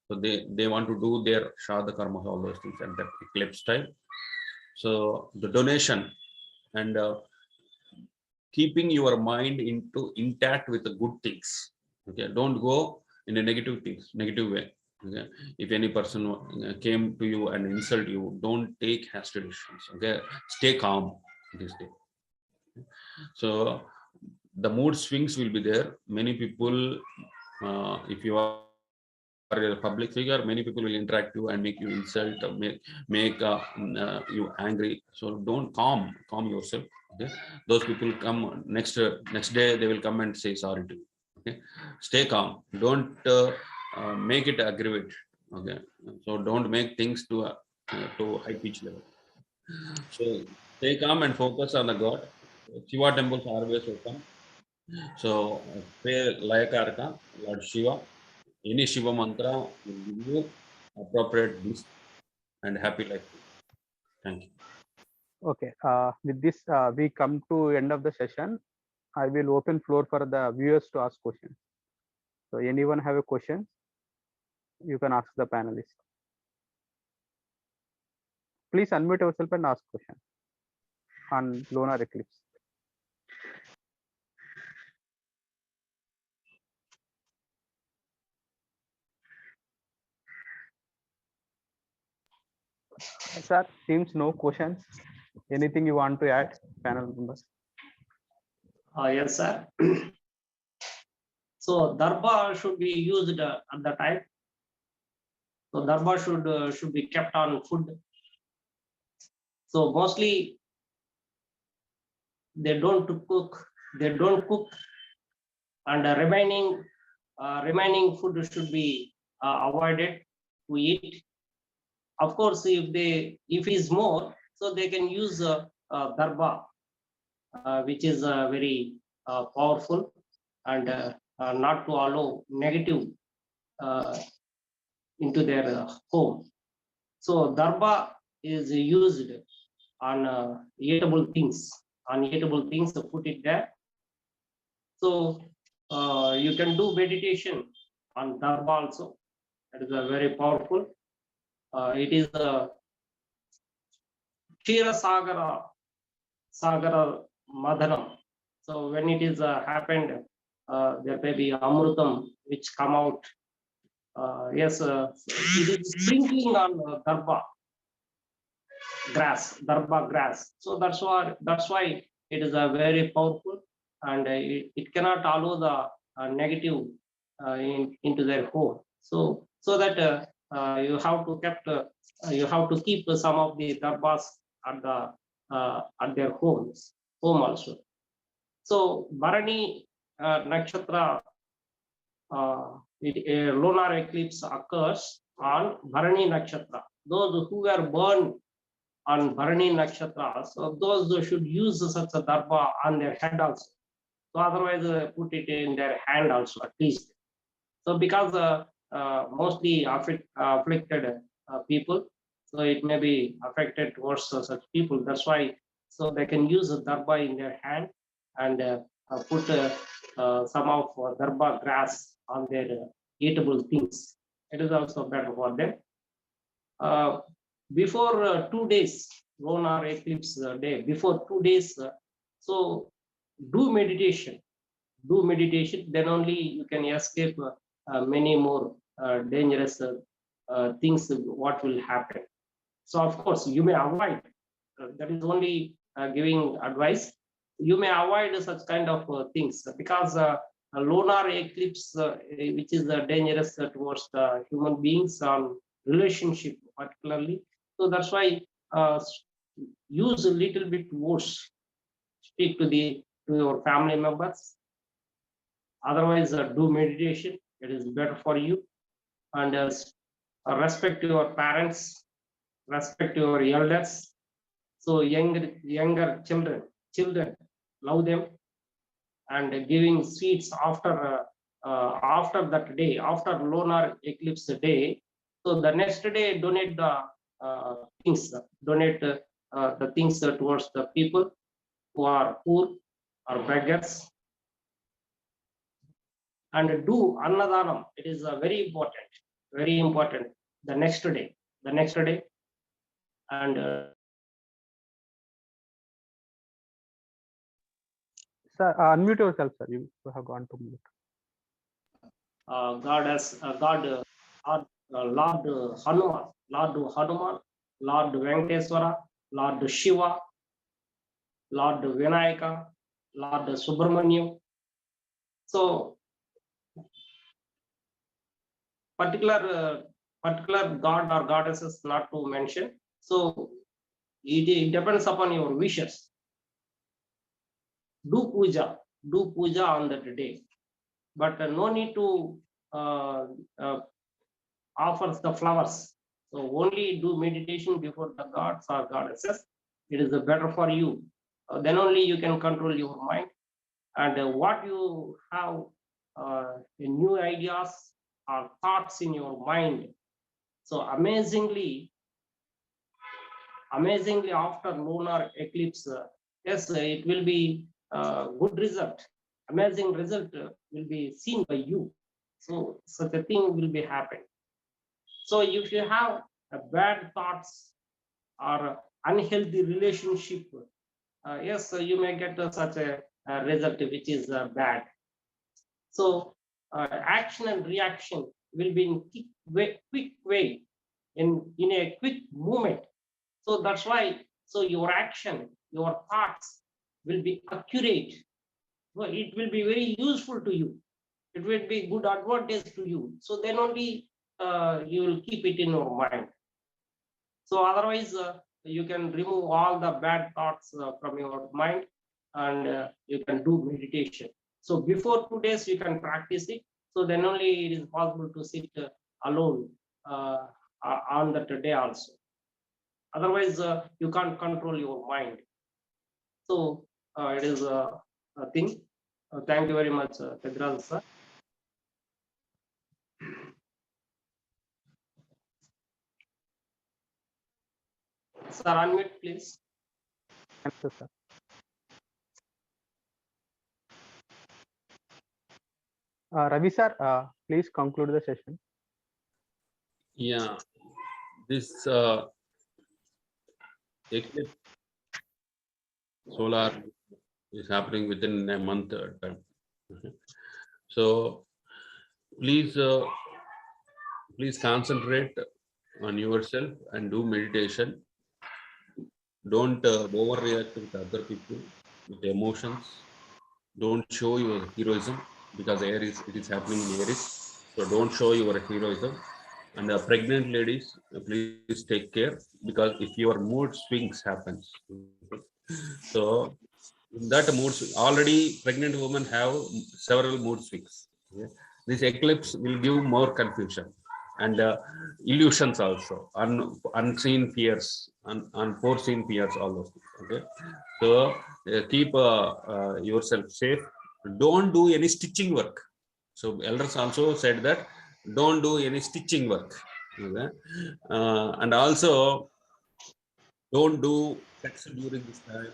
So they want to do their Shradha karmas, all those things at that eclipse time. So the donation and keeping your mind into intact with the good things. Okay, don't go in a negative way. Okay, if any person came to you and insult you, don't take hasty decisions. Okay, stay calm this day. So the mood swings will be there. Many people, if you are a public figure, many people will interact you and make you insult, make you angry. So don't calm yourself. Okay, those people come next day, they will come and say sorry to you. Okay, stay calm. Don't make it aggravate. Okay, so don't make things to high pitch level. So stay calm and focus on the God. Shiva temples are always open. So pray Layakarka, Lord Shiva. Any Shiva mantra will give you appropriate bliss and happy life. Thank you. Okay. With this, we come to end of the session. I will open floor for the viewers to ask questions. So anyone have a question? You can ask the panelists. Please unmute yourself and ask question on lunar eclipse. Sir, seems no questions. Anything you want to add, panel members? Yes, sir. So darba should be used at the time. So darba should be kept on food. So mostly they don't cook. They don't cook, and the remaining food should be avoided to eat. Of course, if is more, so they can use darba, which is very powerful, and not to allow negative uh, into their home. So darba is used on eatable things. On eatable things, to put it there. So you can do meditation on darba also. That is a very powerful. It is a Kshira Sagara Madhanam. So when it is happened, there may be Amrutam which come out. Yes, it is sprinkling on darba grass. So that's why it is a very powerful, and it cannot allow the negative into their home. So that you have to keep some of the darbas at their home also. So Bharani nakshatra, a lunar eclipse occurs on Bharani nakshatra. Those who were born on Bharani nakshatra, so those should use such a darba on their head also. So otherwise, put it in their hand also at least. So because mostly afflicted people, so it may be affected towards such people. That's why, so they can use a darba in their hand and put some of darba grass on their eatable things. It is also better for them. Before 2 days, lunar eclipse day, before 2 days, so do meditation, then only you can escape many more dangerous things what will happen. So of course you may avoid, that is only giving advice, you may avoid such kind of things, because a lunar eclipse which is dangerous towards the human beings on relationship particularly. So that's why use a little bit words, speak to your family members. Otherwise, do meditation. It is better for you. And respect your parents, respect your elders. So younger children, love them, and giving sweets after that day, after lunar eclipse day. So the next day, donate the things, the things towards the people who are poor or beggars. And do annadanam. It is very important. The next day, and Sir, unmute yourself, sir. You have gone to mute. God has Lord Hanuman, Lord Venkateswara, Lord Shiva, Lord Vinayaka, Lord Subramaniam. So particular god or goddesses not to mention. So it depends upon your wishes. Do puja on that day, but no need to offer the flowers. So only do meditation before the gods or goddesses. It is better for you. Then only you can control your mind, and what you have new ideas or thoughts in your mind. So amazingly after lunar eclipse, yes, it will be good result. Amazing result will be seen by you. So such a thing will be happening. So if you have bad thoughts or unhealthy relationship, yes, you may get such a result which is bad. So action and reaction will be in quick way. in a quick movement. So that's why, so your action, your thoughts will be accurate. So it will be very useful to you. It will be good advantage to you. So then only you will keep it in your mind. So otherwise, you can remove all the bad thoughts from your mind, and you can do meditation. So before 2 days, you can practice it. So then only it is possible to sit alone on that day also. Otherwise, you can't control your mind. So it is a thing. Thank you very much, Pedral sir. Sir, unmute, please. Thank you, sir. Ravi sir, please conclude the session. Yeah, this eclipse solar is happening within a month time. Okay. So please please concentrate on yourself and do meditation. Don't overreact with other people with emotions. Don't show your heroism, because it is happening in Aries. So don't show your heroism. And pregnant ladies, please take care, because if your mood swings happens, so that already pregnant women have several mood swings. Okay? This eclipse will give more confusion and illusions also, unseen fears, unforeseen fears, all those things. Okay, so keep yourself safe. Don't do any stitching work. So elders also said that don't do any stitching work. Okay? And also don't do sex during this time.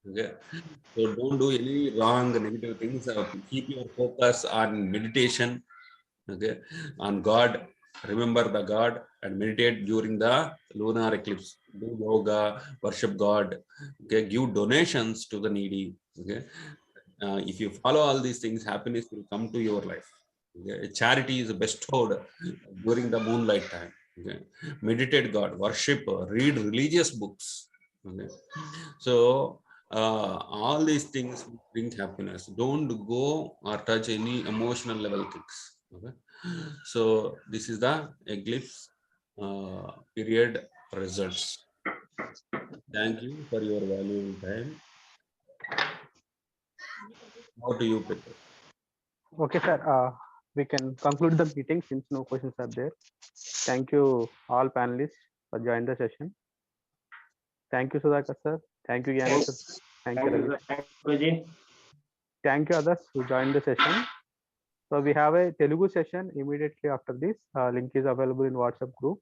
Okay. So don't do any wrong negative things. Keep your focus on meditation. Okay, on God. Remember the God and meditate during the lunar eclipse. Do yoga, worship God. Okay, give donations to the needy. Okay, if you follow all these things, happiness will come to your life. Okay? Charity is bestowed during the moonlight time. Okay? Meditate God, worship, read religious books. Okay? So all these things bring happiness. Don't go or touch any emotional level things. Okay? So this is the eclipse period results. Thank you for your valuable time. How do you, Peter? Okay, sir. We can conclude the meeting since no questions are there. Thank you, all panelists, for joining the session. Thank you, Sudhakar sir. Thank you, Gyana sir. Thank you, Ravi. Thank you, Vijay. Thank you, others who joined the session. So we have a Telugu session immediately after this. Link is available in WhatsApp group.